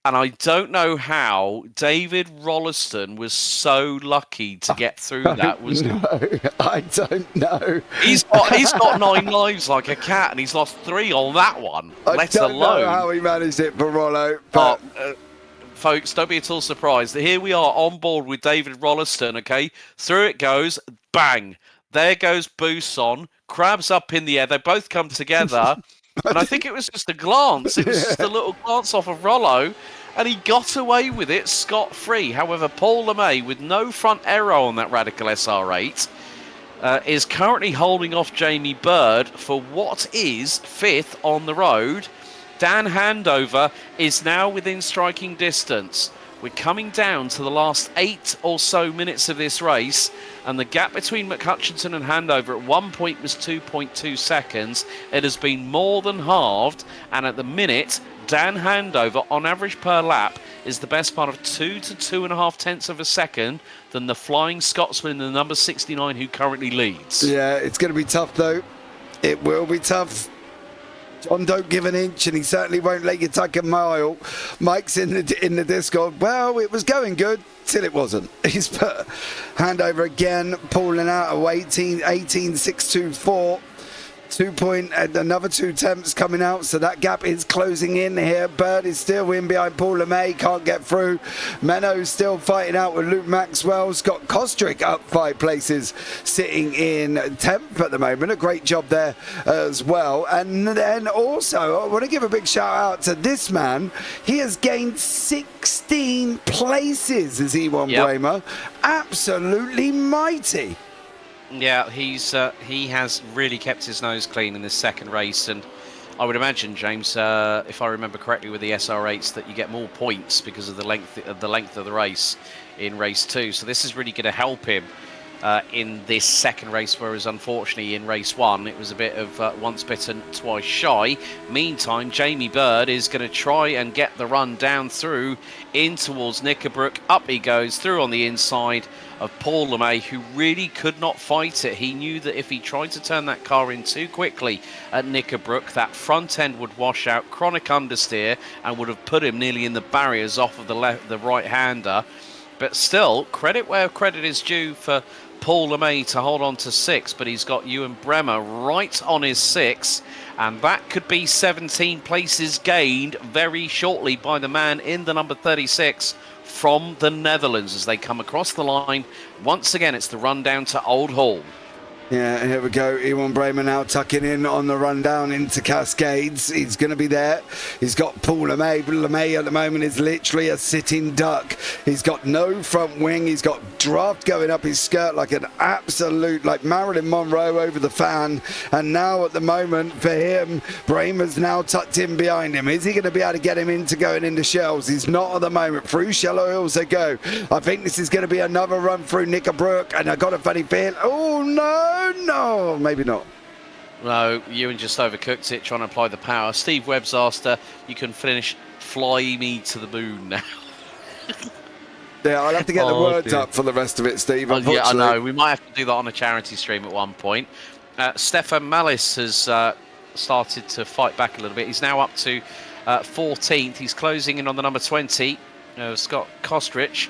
And I don't know how David Rolliston was so lucky to get through that. I don't know. He's got 9 lives like a cat, and he's lost 3 on that one. I don't know how he managed it for Rollo. But folks, don't be at all surprised. Here we are on board with David Rolliston. Okay, through it goes, bang. There goes Bousson. Crab's up in the air. They both come together. And I think it was just a glance. It was just a little glance off of Rollo, and he got away with it scot-free. However, Paul LeMay, with no front aero on that Radical SR8, is currently holding off Jamie Bird for what is 5th on the road. Dan Handover is now within striking distance. We're coming down to the last 8 or so minutes of this race, and the gap between McCutcheon and Handover at one point was 2.2 seconds. It has been more than halved, and at the minute, Dan Handover, on average per lap, is the best part of 2 to 2.5 tenths of a second than the Flying Scotsman in the number 69 who currently leads. Yeah, it's going to be tough, though. It will be tough. John don't give an inch, and he certainly won't let you take a mile. Mike's in the Discord. Well, it was going good till it wasn't. He's put hand over again, pulling out of 18.624. Another 2 attempts coming out, so that gap is closing in here. Bird is still in behind Paul LeMay, can't get through. Menno's still fighting out with Luke Maxwell. Scott Kostrick up 5 places, sitting in 10th at the moment. A great job there as well. And then also, I want to give a big shout out to this man. He has gained 16 places as Ewan Bramer. Absolutely mighty. Yeah, he has really kept his nose clean in this second race, and I would imagine, James, if I remember correctly, with the SR8s, that you get more points because of the length of the race in race 2. So this is really going to help him in this second race, whereas unfortunately in race 1 it was a bit of once bitten, twice shy. Meantime, Jamie Bird is going to try and get the run down through in towards Knickerbrook. Up he goes through on the inside of Paul LeMay, who really could not fight it. He knew that if he tried to turn that car in too quickly at Knickerbrook, that front end would wash out, chronic understeer, and would have put him nearly in the barriers off of the right-hander. But still, credit where credit is due for Paul LeMay to hold on to 6, but he's got Ewan Bremer right on his 6, and that could be 17 places gained very shortly by the man in the number 36 from the Netherlands as they come across the line. Once again, it's the run down to Old Hall. Yeah, here we go. Ewan Bramer now tucking in on the run down into Cascades. He's going to be there. He's got Paul LeMay. LeMay at the moment is literally a sitting duck. He's got no front wing. He's got draft going up his skirt like an absolute, like Marilyn Monroe over the fan. And now at the moment for him, Bramer's now tucked in behind him. Is he going to be able to get him into going into shells? He's not at the moment. Through shell oils they go. I think this is going to be another run through Knickerbrook, and I got a funny feel. Oh no! No, maybe not. No, Ewan just overcooked it, trying to apply the power. Steve Webb's asked you can finish Fly Me to the Moon now. Yeah, I'll have to get the words up for the rest of it, Steve, unfortunately. Yeah, I know. We might have to do that on a charity stream at one point. Stefan Mallis has started to fight back a little bit. He's now up to 14th. He's closing in on the number 20, Scott Kostrich.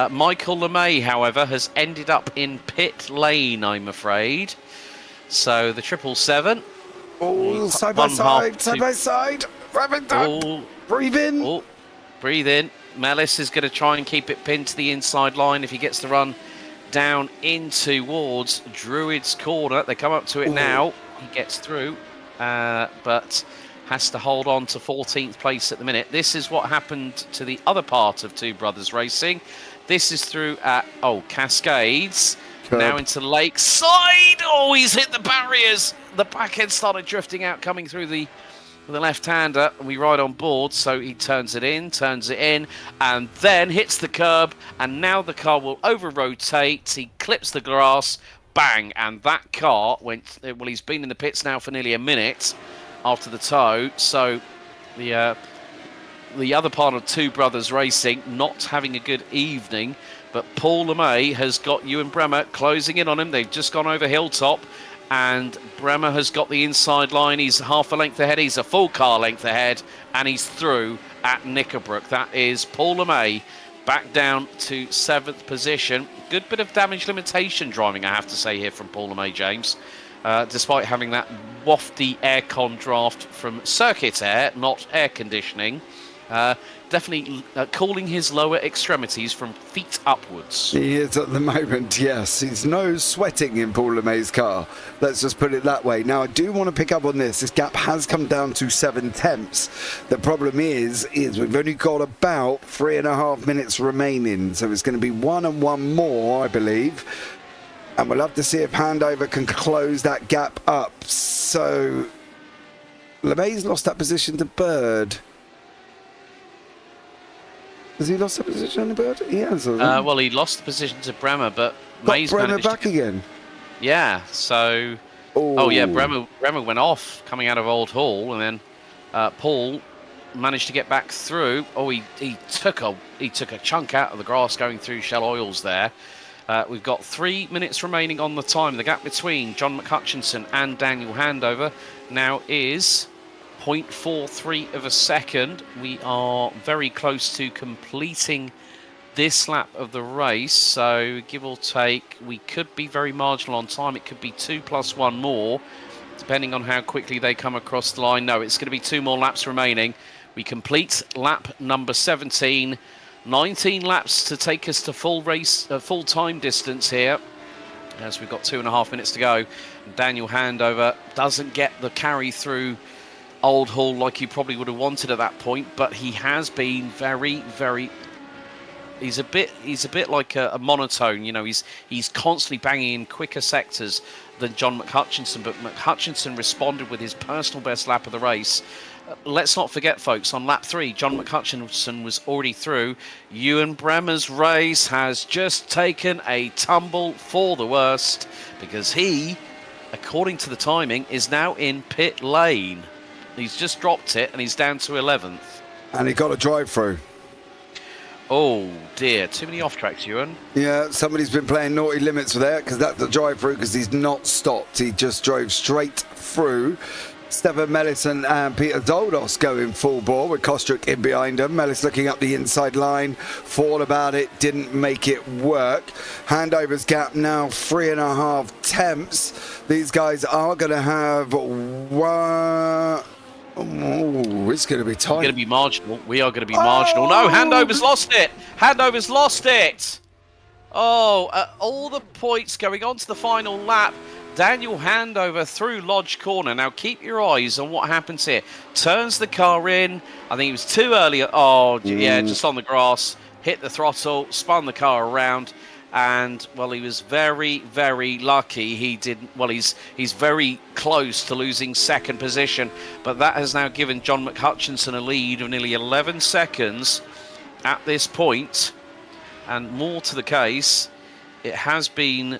Michael LeMay, however, has ended up in pit lane, I'm afraid. So the 777. Oh, side by side, side by side. Breathe in. Oh, breathe in. Mellis is going to try and keep it pinned to the inside line if he gets the run down in towards Druid's Corner. They come up to it now. He gets through, but has to hold on to 14th place at the minute. This is what happened to the other part of Two Brothers Racing. This is through at, Cascades. Now into Lakeside. Oh, he's hit the barriers. The back end started drifting out, coming through the left-hander. We ride on board, so he turns it in, and then hits the curb. And now the car will over-rotate. He clips the grass, bang, and that car went. Well, he's been in the pits now for nearly a minute after the tow. So the other part of Two Brothers Racing not having a good evening, but Paul LeMay has got Ewan Bremer closing in on him. They've just gone over Hilltop, and Bremer has got the inside line. He's half a length ahead. He's a full car length ahead, and he's through at Knickerbrook. That is Paul LeMay back down to 7th position. Good bit of damage limitation driving, I have to say, here from Paul LeMay, James. Despite having that wafty aircon draft from circuit air, not air conditioning. Definitely cooling his lower extremities from feet upwards. He is at the moment, yes. He's no sweating in Paul LeMay's car. Let's just put it that way. Now, I do want to pick up on this. This gap has come down to 7 tenths. The problem is we've only got about 3.5 minutes remaining. So it's going to be 1 and 1 more, I believe. And we'll have to see if Handover can close that gap up. So LeMay's lost that position to Bird. Has he lost the position on the Bird? He has. Well, he lost the position to Bremer, but May's Bremer back again. Yeah. So. Oh yeah, Bremer went off coming out of Old Hall, and then Paul managed to get back through. Oh, he took a chunk out of the grass going through Shell Oils there. We've got 3 minutes remaining on the time. The gap between John McHutchinson and Daniel Handover now is 0.43 of a second. We are very close to completing this lap of the race, so give or take, we could be very marginal on time. It could be 2 plus 1 more, depending on how quickly they come across the line. No, it's going to be 2 more laps remaining. We complete lap number 17. 19 laps to take us to full time distance here, as we've got 2.5 minutes to go. Daniel Handover doesn't get the carry through Old Hall like he probably would have wanted at that point, but he has been very, very... He's a bit like a monotone, you know. He's constantly banging in quicker sectors than John McHutchinson, but McHutchinson responded with his personal best lap of the race. Let's not forget, folks, on lap 3, John McHutchinson was already through. Ewan Bremer's race has just taken a tumble for the worst, because he, according to the timing, is now in pit lane. He's just dropped it and he's down to 11th. And he got a drive through. Oh dear, too many off tracks, Ewan. Yeah, somebody's been playing naughty limits with that, because that's the drive through, because he's not stopped. He just drove straight through. Stefan Mellis and Peter Zoldos going full bore with Kostruck in behind him. Mellis looking up the inside line, thought about it, didn't make it work. Handover's gap now 3.5 tenths. These guys are going to have one... Oh, it's going to be tight. We're going to be marginal. We are going to be marginal. No, Handover's lost it. Handover's lost it. Oh, all the points going on to the final lap. Daniel Handover through Lodge Corner. Now keep your eyes on what happens here. Turns the car in. I think he was too early. Oh, yeah, just on the grass. Hit the throttle, spun the car around. And, well, he was very, very lucky. He didn't. Well, he's very close to losing second position. But that has now given John McHutchinson a lead of nearly 11 seconds at this point. And more to the case, it has been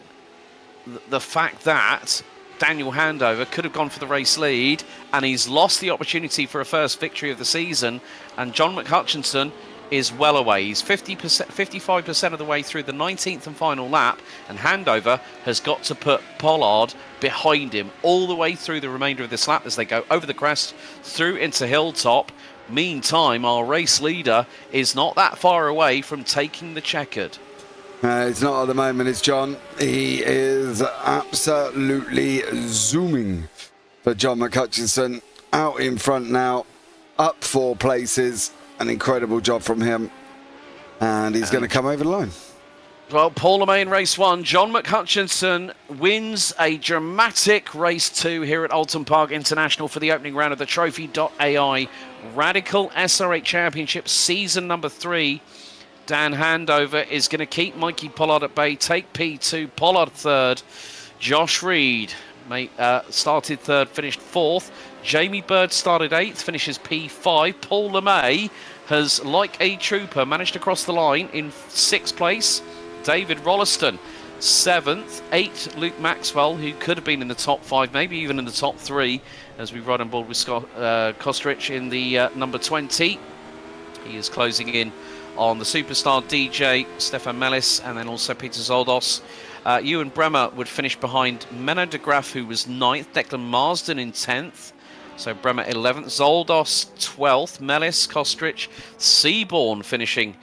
the fact that Daniel Handover could have gone for the race lead, and he's lost the opportunity for a first victory of the season. And John McHutchinson is well away. He's 55% of the way through the 19th and final lap, and Handover has got to put Pollard behind him all the way through the remainder of this lap as they go over the crest through into Hilltop. Meantime, our race leader is not that far away from taking the checkered. It's not at the moment, it's John. He is absolutely zooming for John McHutchinson. Out in front now, up 4 places. An incredible job from him. And he's going to come over the line. Well, Paul LeMay in race 1. John McHutchinson wins a dramatic race 2 here at Oulton Park International for the opening round of the Trophi.Ai Radical SR8 Championship season number 3. Dan Handover is going to keep Mikey Pollard at bay, take P2, Pollard third. Josh Reed started third, finished fourth. Jamie Bird started 8th, finishes P5. Paul LeMay has, like a trooper, managed to cross the line in 6th place. David Rolliston, 7th. 8th, Luke Maxwell, who could have been in the top 5, maybe even in the top 3, as we ride on board with Scott Kostrich in the number 20. He is closing in on the superstar DJ, Stefan Mellis, and then also Peter Zoldos. Ewan Bremer would finish behind Menno de Graaf, who was 9th. Declan Marsden in 10th. So Bremer 11th. Zoldos 12th. Mellis, Kostrich, Seaborn finishing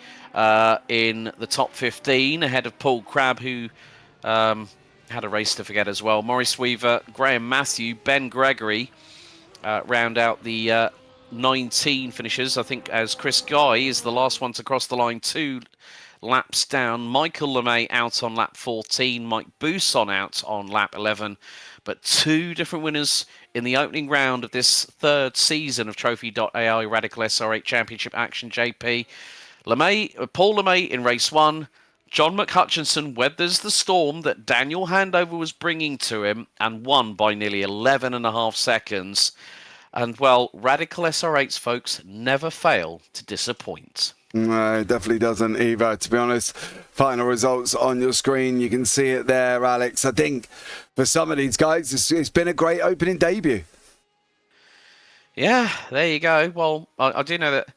in the top 15, ahead of Paul Crabb, who had a race to forget as well. Maurice Weaver, Graham Matthew, Ben Gregory round out the 19 finishers, I think, as Chris Guy is the last one to cross the line 2 laps down. Michael LeMay out on lap 14, Mike Bousson out on lap 11. But 2 different winners in the opening round of this 3rd season of Trophi.Ai Radical SR8 Championship action, JP. Paul LeMay in race 1. John McHutchinson weathers the storm that Daniel Handover was bringing to him and won by nearly 11.5 seconds. And, well, Radical SR8s, folks, never fail to disappoint. No, it definitely doesn't either, to be honest. Final results on your screen. You can see it there, Alex. I think for some of these guys, it's been a great opening debut. Yeah, there you go. Well, I do know that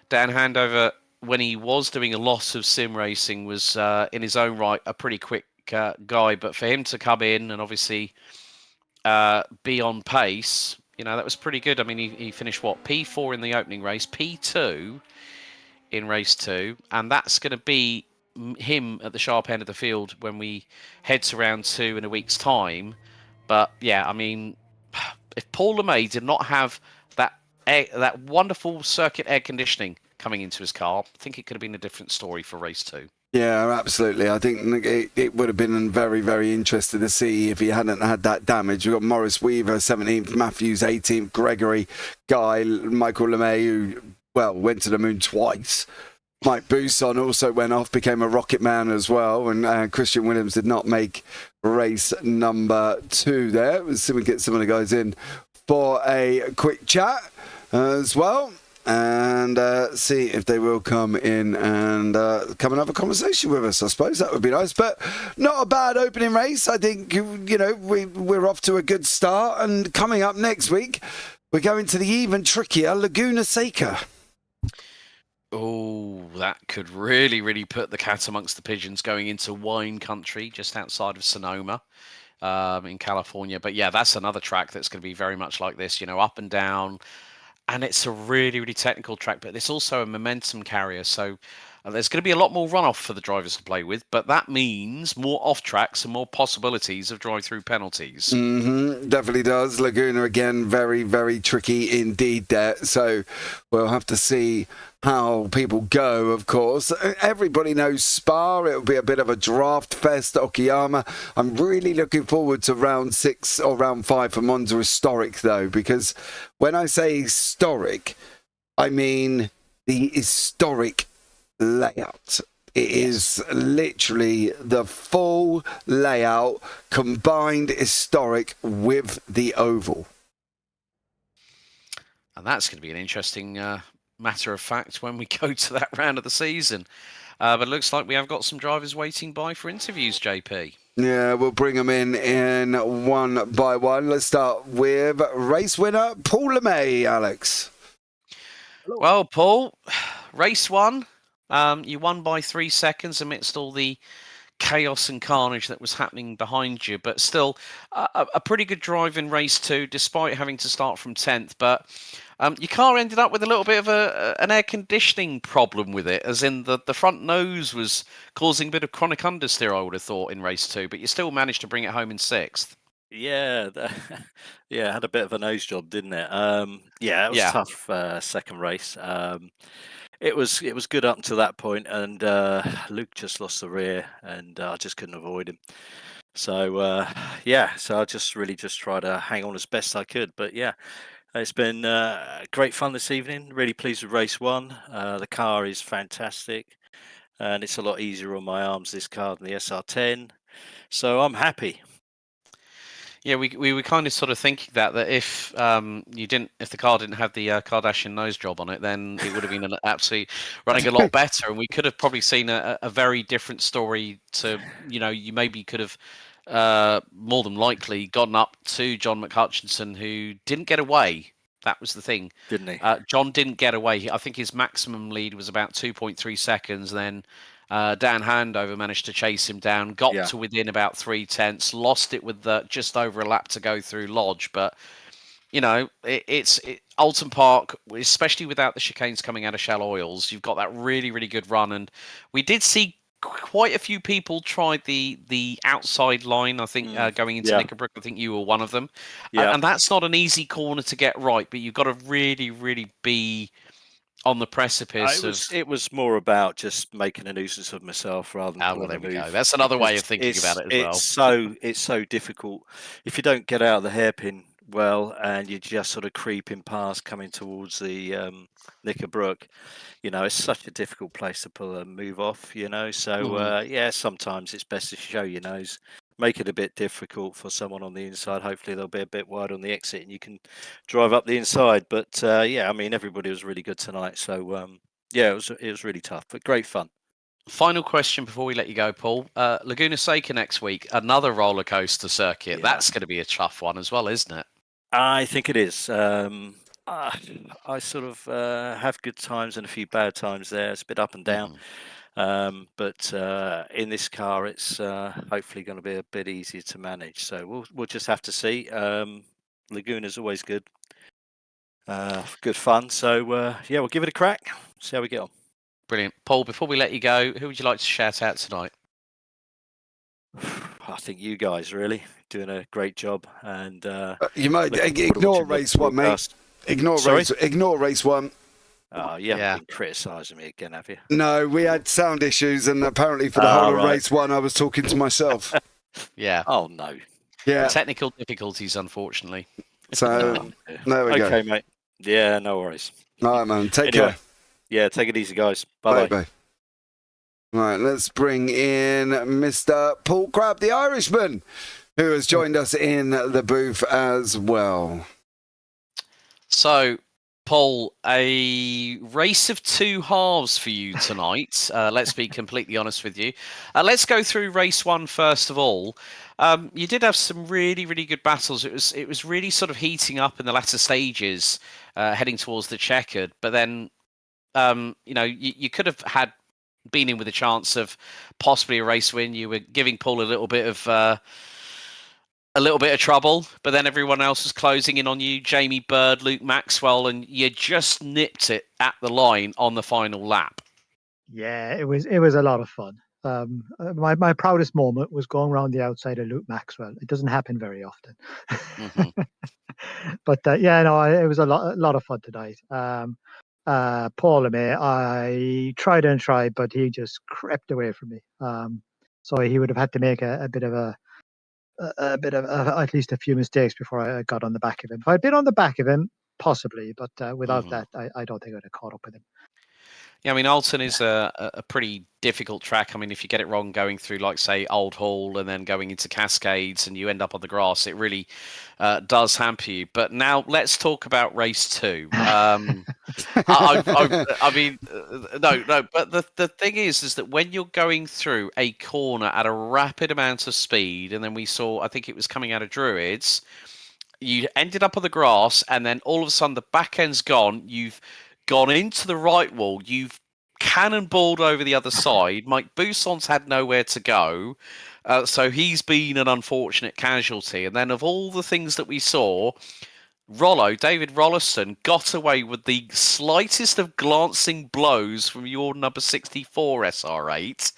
Dan Handover, when he was doing a lot of sim racing, was in his own right a pretty quick guy. But for him to come in and obviously be on pace, that was pretty good. I mean, he finished what, P4 in the opening race, P2 in race 2, and that's going to be him at the sharp end of the field when we head to round 2 in a week's time. But yeah, I mean, if Paul LeMay did not have that wonderful circuit air conditioning coming into his car, I think it could have been a different story for race 2. Yeah, absolutely. I think it would have been very, very interesting to see if he hadn't had that damage. We've got Morris Weaver, 17th, Matthews, 18th, Gregory, Guy, Michael LeMay, who, went to the moon twice. Mike Bousson also went off, became a rocket man as well, and Christian Williams did not make race number 2 there. Let's see if we get some of the guys in for a quick chat as well, and see if they will come in and come and have a conversation with us. I suppose that would be nice, but not a bad opening race. I think, we're off to a good start, and coming up next week, we're going to the even trickier Laguna Seca. Oh, that could really, really put the cat amongst the pigeons going into wine country just outside of Sonoma in California. But yeah, that's another track that's going to be very much like this, up and down. And it's a really, really technical track, but it's also a momentum carrier. So there's going to be a lot more runoff for the drivers to play with, but that means more off tracks and more possibilities of drive-through penalties. Definitely does. Laguna, again, very, very tricky indeed there. So we'll have to see how people go, of course. Everybody knows Spa. It'll be a bit of a draft fest, Okayama. I'm really looking forward to round 6 or round 5 for Monza Historic, though, because when I say historic, I mean the historic layout. It is literally the full layout, combined historic with the oval. And that's going to be an interesting matter of fact when we go to that round of the season. But it looks like we have got some drivers waiting by for interviews, JP. Yeah, we'll bring them in one by one. Let's start with race winner Paul LeMay, Alex. Hello. Well, Paul, race 1. You won by 3 seconds amidst all the chaos and carnage that was happening behind you, but still a pretty good drive in race 2, despite having to start from 10th. But your car ended up with a little bit of an air conditioning problem with it, as in the front nose was causing a bit of chronic understeer, I would have thought, in race 2, but you still managed to bring it home in 6th. Yeah, yeah, had a bit of a nose job, didn't it? Yeah, it was a tough second race. It was good up until that point, and Luke just lost the rear, and I just couldn't avoid him. So so I just tried to hang on as best I could. But yeah, it's been great fun this evening. Really pleased with race 1. The car is fantastic, and it's a lot easier on my arms, this car, than the SR10. So I'm happy. Yeah, we were kind of sort of thinking that if if the car didn't have the Kardashian nose job on it, then it would have been absolutely running a lot better, and we could have probably seen a very different story. To you maybe could have more than likely gotten up to John McHutchinson, who didn't get away. That was the thing, didn't he? John didn't get away. I think his maximum lead was about 2.3 seconds. Then Dan Handover managed to chase him down, got to within about 3/10, lost it with just over a lap to go through Lodge. But it's Oulton Park, especially without the chicanes coming out of Shell Oils, you've got that really, really good run. And we did see quite a few people try the outside line, I think, going into Knickerbrook. I think you were one of them. And that's not an easy corner to get right, but you've got to really, really be on the precipice. It was more about just making a nuisance of myself rather than well, there we go. That's another way of thinking about it as well. It's so difficult if you don't get out of the hairpin well, and you're just sort of creeping past, coming towards the Knickerbrook. It's such a difficult place to pull a move off. So sometimes it's best to show your nose, make it a bit difficult for someone on the inside. Hopefully they'll be a bit wide on the exit and you can drive up the inside. But everybody was really good tonight. So it was really tough, but great fun. Final question before we let you go, Paul. Laguna Seca next week, another roller coaster circuit. That's going to be a tough one as well, isn't it? I think it is. I sort of have good times and a few bad times there. It's a bit up and down. But in this car, it's hopefully going to be a bit easier to manage. So we'll just have to see. Laguna's always good. Good fun. So yeah, we'll give it a crack. See how we get on. Brilliant. Paul, before we let you go, who would you like to shout out tonight? I think you guys really doing a great job, and you might ignore race one, mate. Ignore race one. Oh, you haven't been criticising me again, have you? No, we had sound issues, and apparently for the whole of race one, I was talking to myself. Yeah. Oh no. Yeah. Technical difficulties, unfortunately. So there we go. Okay, mate. Yeah, no worries. All right, man. Take care. Yeah, take it easy, guys. Bye bye. All right, let's bring in Mr. Paul Crabb, the Irishman, who has joined us in the booth as well. So, Paul, a race of two halves for you tonight. Let's be completely honest with you. Let's go through race one first of all. You did have some really, really good battles. It was really sort of heating up in the latter stages, heading towards the checkered. But then, you could have been in with a chance of possibly a race win. You were giving Paul a little bit of trouble, but then everyone else was closing in on you. Jamie Bird, Luke Maxwell, and you just nipped it at the line on the final lap. Yeah, it was a lot of fun. My proudest moment was going around the outside of Luke Maxwell. It doesn't happen very often. But it was a lot of fun tonight. Paul and me, I tried, but he just crept away from me. So he would have had to make a bit of at least a few mistakes before I got on the back of him. If I'd been on the back of him, possibly, but without that, I don't think I'd have caught up with him. Yeah, I mean, Oulton is a pretty difficult track. I mean, if you get it wrong going through, like, say, Old Hall and then going into Cascades and you end up on the grass, it really does hamper you. But now let's talk about race two. I mean, no, but the thing is that when you're going through a corner at a rapid amount of speed, and then we saw, I think it was coming out of Druids, you ended up on the grass, and then all of a sudden the back end's gone. You've gone into the right wall, you've cannonballed over the other side. Mike Busson's had nowhere to go, so he's been an unfortunate casualty. And then of all the things that we saw, David Rolleston got away with the slightest of glancing blows from your number 64 SR8.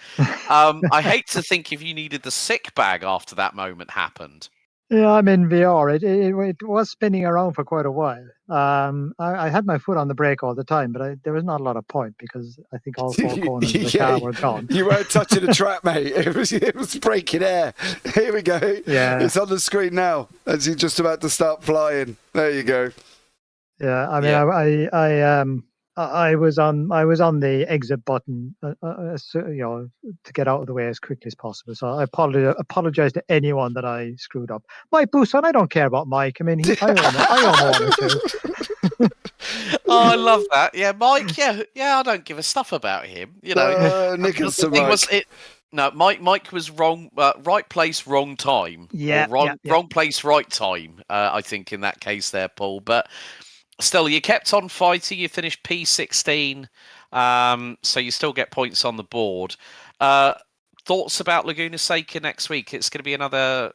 I hate to think if you needed the sick bag after that moment happened. Yeah, I'm in VR. It was spinning around for quite a while. I had my foot on the brake all the time, but there was not a lot of point because I think all four corners of the car were gone. You weren't touching the track, mate. It was breaking air. Here we go. Yeah, it's on the screen now as you're just about to start flying. There you go. Yeah, I mean, I was on the exit button, to get out of the way as quickly as possible. So I apologize to anyone that I screwed up. Mike Busson, I don't care about Mike. I mean, I own one or two. Oh, I love that. Yeah, Mike. Yeah, I don't give a stuff about him. You know, Mike was wrong. Right place, wrong time. Yeah, wrong place, right time. I think in that case there, Paul. But still, you kept on fighting. You finished P16, so you still get points on the board. Thoughts about Laguna Seca next week? It's going to be another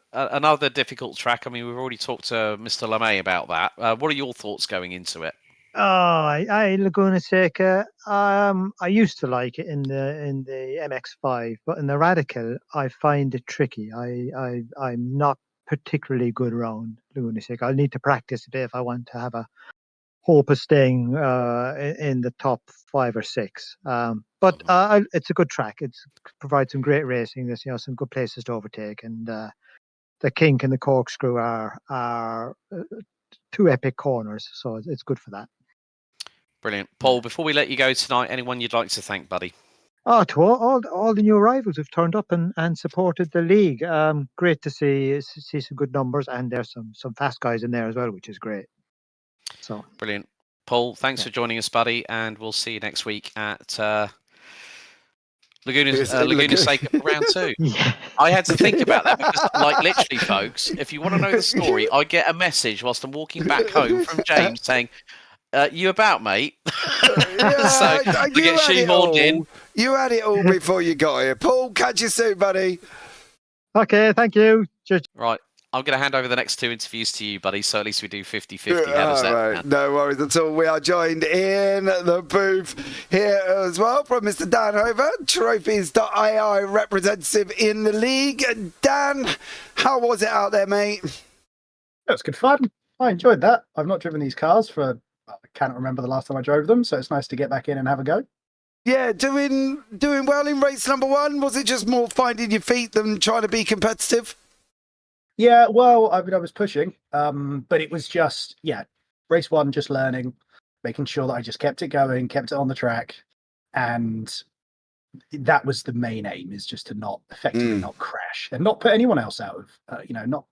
difficult track. I mean, we've already talked to Mr. LeMay about that. What are your thoughts going into it? Laguna Seca. I used to like it in the MX-5, but in the Radical, I find it tricky. I'm not particularly good around Laguna Seca. I'll need to practice a bit if I want to have a hope of staying in the top 5 or 6. But it's a good track. It provides some great racing. There's some good places to overtake, and the kink and the corkscrew are two epic corners, so it's good for that. Brilliant. Paul, before we let you go tonight, anyone you'd like to thank, buddy? To all the new arrivals who've turned up and supported the league. Great to see some good numbers, and there's some fast guys in there as well, which is great. So brilliant. Paul, thanks for joining us, buddy, and we'll see you next week at Laguna Seca for round 2. Yeah. I had to think about that because, literally, folks, if you want to know the story, I get a message whilst I'm walking back home from James saying, You about, mate? Yeah, So we get shoehorned in. You had it all before you got here. Paul, catch you soon, buddy. Okay, thank you. Just Right. I'm going to hand over the next 2 interviews to you, buddy, so at least we do 50-50. How does that Right. sound? No worries at all. We are joined in the booth here as well from Mr. Dan Hover, Trophies.Ai representative in the league. Dan, how was it out there, mate? It was good fun. I enjoyed that. I've not driven these cars I can't remember the last time I drove them, so it's nice to get back in and have a go. Yeah, doing well in race number 1. Was it just more finding your feet than trying to be competitive? Yeah, well, I was pushing, but it was just, race 1, just learning, making sure that I just kept it going, kept it on the track, and that was the main aim, is just to not effectively not crash and not put anyone else out of,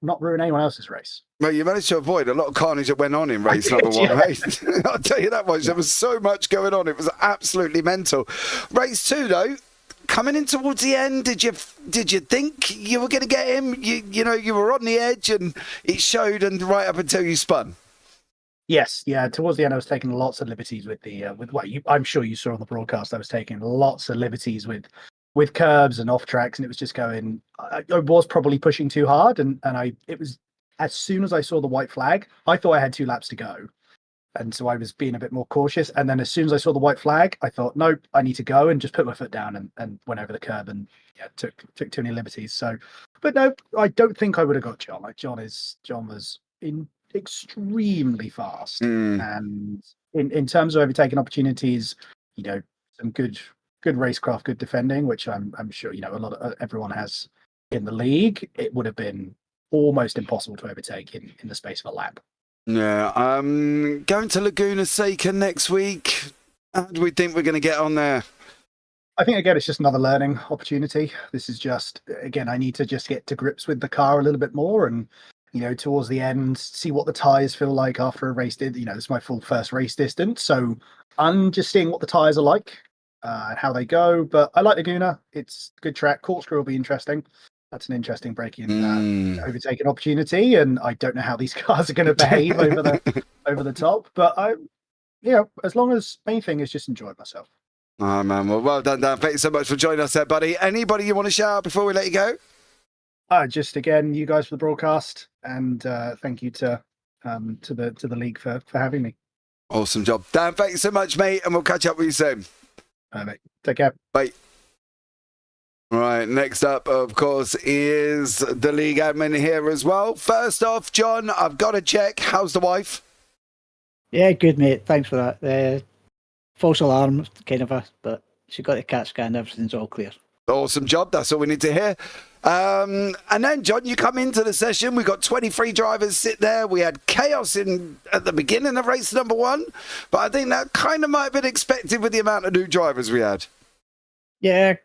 not ruin anyone else's race. Well, you managed to avoid a lot of carnage that went on in race number 1, right? I'll tell you that much. There was so much going on. It was absolutely mental. Race 2, though, coming in towards the end, did you think you were going to get him? You were on the edge, and it showed, and right up until you spun. Yes, yeah. Towards the end, I was taking lots of liberties with I'm sure you saw on the broadcast. I was taking lots of liberties with curbs and off tracks, and it was just going. I was probably pushing too hard, and it was as soon as I saw the white flag, I thought I had 2 laps to go, and so I was being a bit more cautious. And then as soon as I saw the white flag, I thought, nope, I need to go, and just put my foot down and went over the curb and took too many liberties. So, but no, I don't think I would have got John. John was extremely fast, and in terms of overtaking opportunities, some good racecraft, good defending, which I'm sure a lot of everyone has in the league. It would have been almost impossible to overtake in the space of a lap. Yeah, going to Laguna Seca next week. How do we think we're going to get on there? I think, again, it's just another learning opportunity. This is just, again, I need to just get to grips with the car a little bit more, and towards the end, see what the tyres feel like after a race. This is my full first race distance, so I'm just seeing what the tyres are like and how they go. But I like Laguna. It's a good track. Corkscrew will be interesting. That's an interesting break-in overtaking opportunity, and I don't know how these cars are going to behave over the top. But as long as main thing is just enjoy myself. Oh man, well done, Dan. Thank you so much for joining us there, buddy. Anybody you want to shout out before we let you go? Just again, you guys for the broadcast, and thank you to the league for having me. Awesome job, Dan. Thank you so much, mate, and we'll catch up with you soon. Mate. Take care. Bye. Right, next up, of course, is the league admin here as well. First off, John, I've got to check. How's the wife? Yeah, good, mate. Thanks for that. False alarm, kind of but she got the CAT scan. Everything's all clear. Awesome job. That's all we need to hear. And then, John, you come into the session. We got 23 drivers sit there. We had chaos at the beginning of race number 1, but I think that kind of might have been expected with the amount of new drivers we had. Yeah,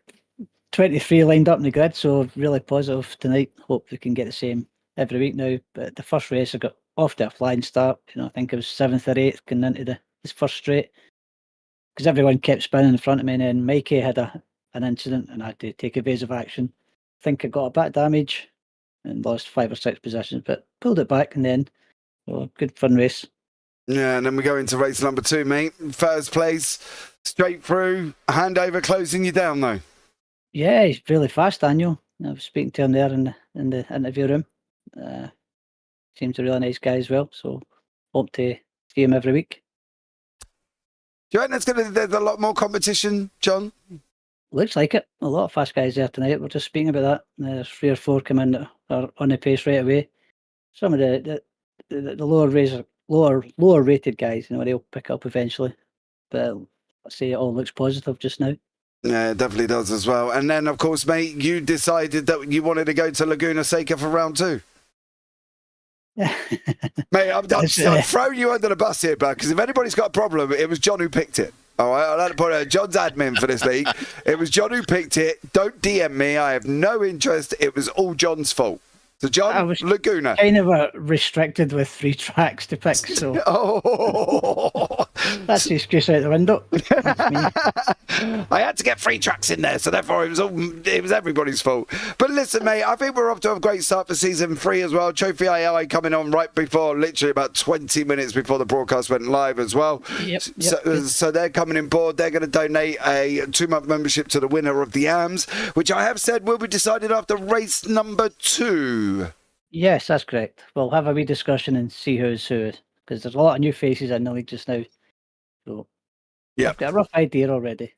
23 lined up in the grid, so really positive tonight. Hope we can get the same every week now. But the first race, I got off to a flying start. I think it was 7th or 8th going into this first straight, because everyone kept spinning in front of me, and then Mikey had an incident and I had to take evasive action. I think I got a bit of damage and lost 5 or 6 positions, but pulled it back, and then good fun race. Yeah, and then we go into race number 2, mate. First place, straight through, handover closing you down though. Yeah, he's really fast, Daniel. I was speaking to him there in the interview room. Seems a really nice guy as well, so hope to see him every week. Do you reckon there's a lot more competition, John? Looks like it. A lot of fast guys there tonight. We're just speaking about that. There's 3 or 4 come in that are on the pace right away. Some of the lower rated guys, they'll pick up eventually. But I say it all looks positive just now. Yeah, it definitely does as well. And then, of course, mate, you decided that you wanted to go to Laguna Seca for round 2. Mate, I'm throwing you under the bus here, bud, because if anybody's got a problem, it was John who picked it. All right, I'll have to put John's admin for this league. It was John who picked it. Don't DM me. I have no interest. It was all John's fault. So, John, I was Laguna. kind of restricted with 3 tracks to pick, so Oh, that's the excuse out the window. That's me. I had to get 3 tracks in there, so therefore it was everybody's fault. But listen, mate, I think we're off to a great start for season 3 as well. Trophi.Ai coming on right before, literally about 20 minutes before the broadcast went live as well. Yep, So they're coming in board. They're going to donate a 2-month membership to the winner of the AMS, which I have said will be decided after race number 2. Yes, that's correct. We'll have a wee discussion and see who's who, because there's a lot of new faces in the league just now. So yeah, I've got a rough idea already.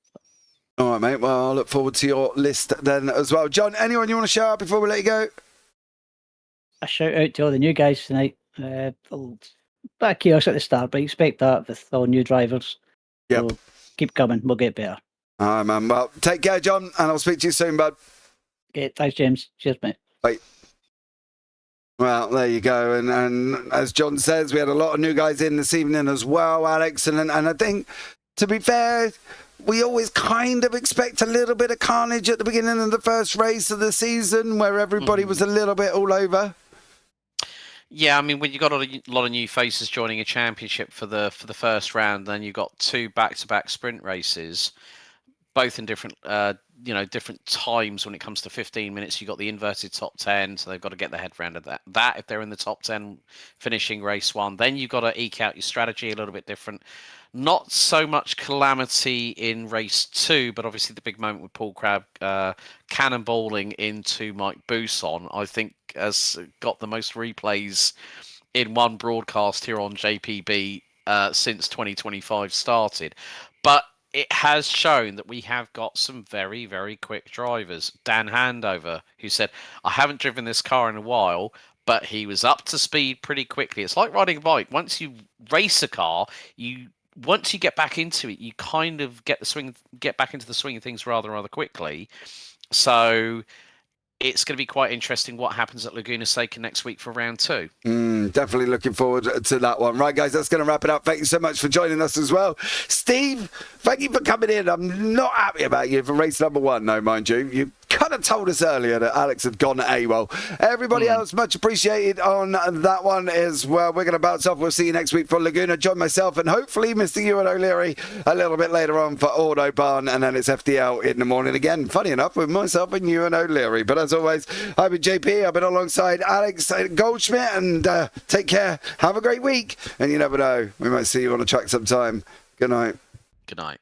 All right, mate. Well, I look forward to your list then as well. John, anyone you want to shout out before we let you go? A shout out to all the new guys tonight. A bit of chaos at the start, but expect that with all new drivers. Yep. So keep coming. We'll get better. All right, man. Well, take care, John, and I'll speak to you soon, bud. Okay, thanks, James. Cheers, mate. Bye. Well, there you go. And as John says, we had a lot of new guys in this evening as well, Alex. And I think, to be fair, we always kind of expect a little bit of carnage at the beginning of the first race of the season where everybody was a little bit all over. Yeah, I mean, when you got a lot of new faces joining a championship for the first round, then you got 2 back-to-back sprint races, both in different different times. When it comes to 15 minutes, you got the inverted top 10, so they've got to get their head around that if they're in the top 10 finishing race 1. Then you've got to eke out your strategy a little bit different. Not so much calamity in race 2, but obviously the big moment with Paul Crabb cannonballing into Mike Bousson, I think, has got the most replays in one broadcast here on JPB since 2025 started. But it has shown that we have got some very, very quick drivers. Dan Handover, who said, I haven't driven this car in a while, but he was up to speed pretty quickly. It's like riding a bike. Once you race a car, once you get back into it, you kind of get back into the swing of things rather quickly. So it's going to be quite interesting what happens at Laguna Seca next week for round 2. Definitely looking forward to that one. Right, guys, that's going to wrap it up. Thank you so much for joining us as well. Steve, thank you for coming in. I'm not happy about you for race number 1, no, mind you. You kind of told us earlier that Alex had gone AWOL. Everybody else, much appreciated on that one as well. We're going to bounce off. We'll see you next week for Laguna. Join myself and hopefully Mr. Ewan O'Leary a little bit later on for Autobahn, and then it's FDL in the morning again. Funny enough, with myself and Ewan O'Leary. But as always, I've been JP. I've been alongside Alex Goldschmidt, and take care. Have a great week. And you never know, we might see you on a track sometime. Good night. Good night.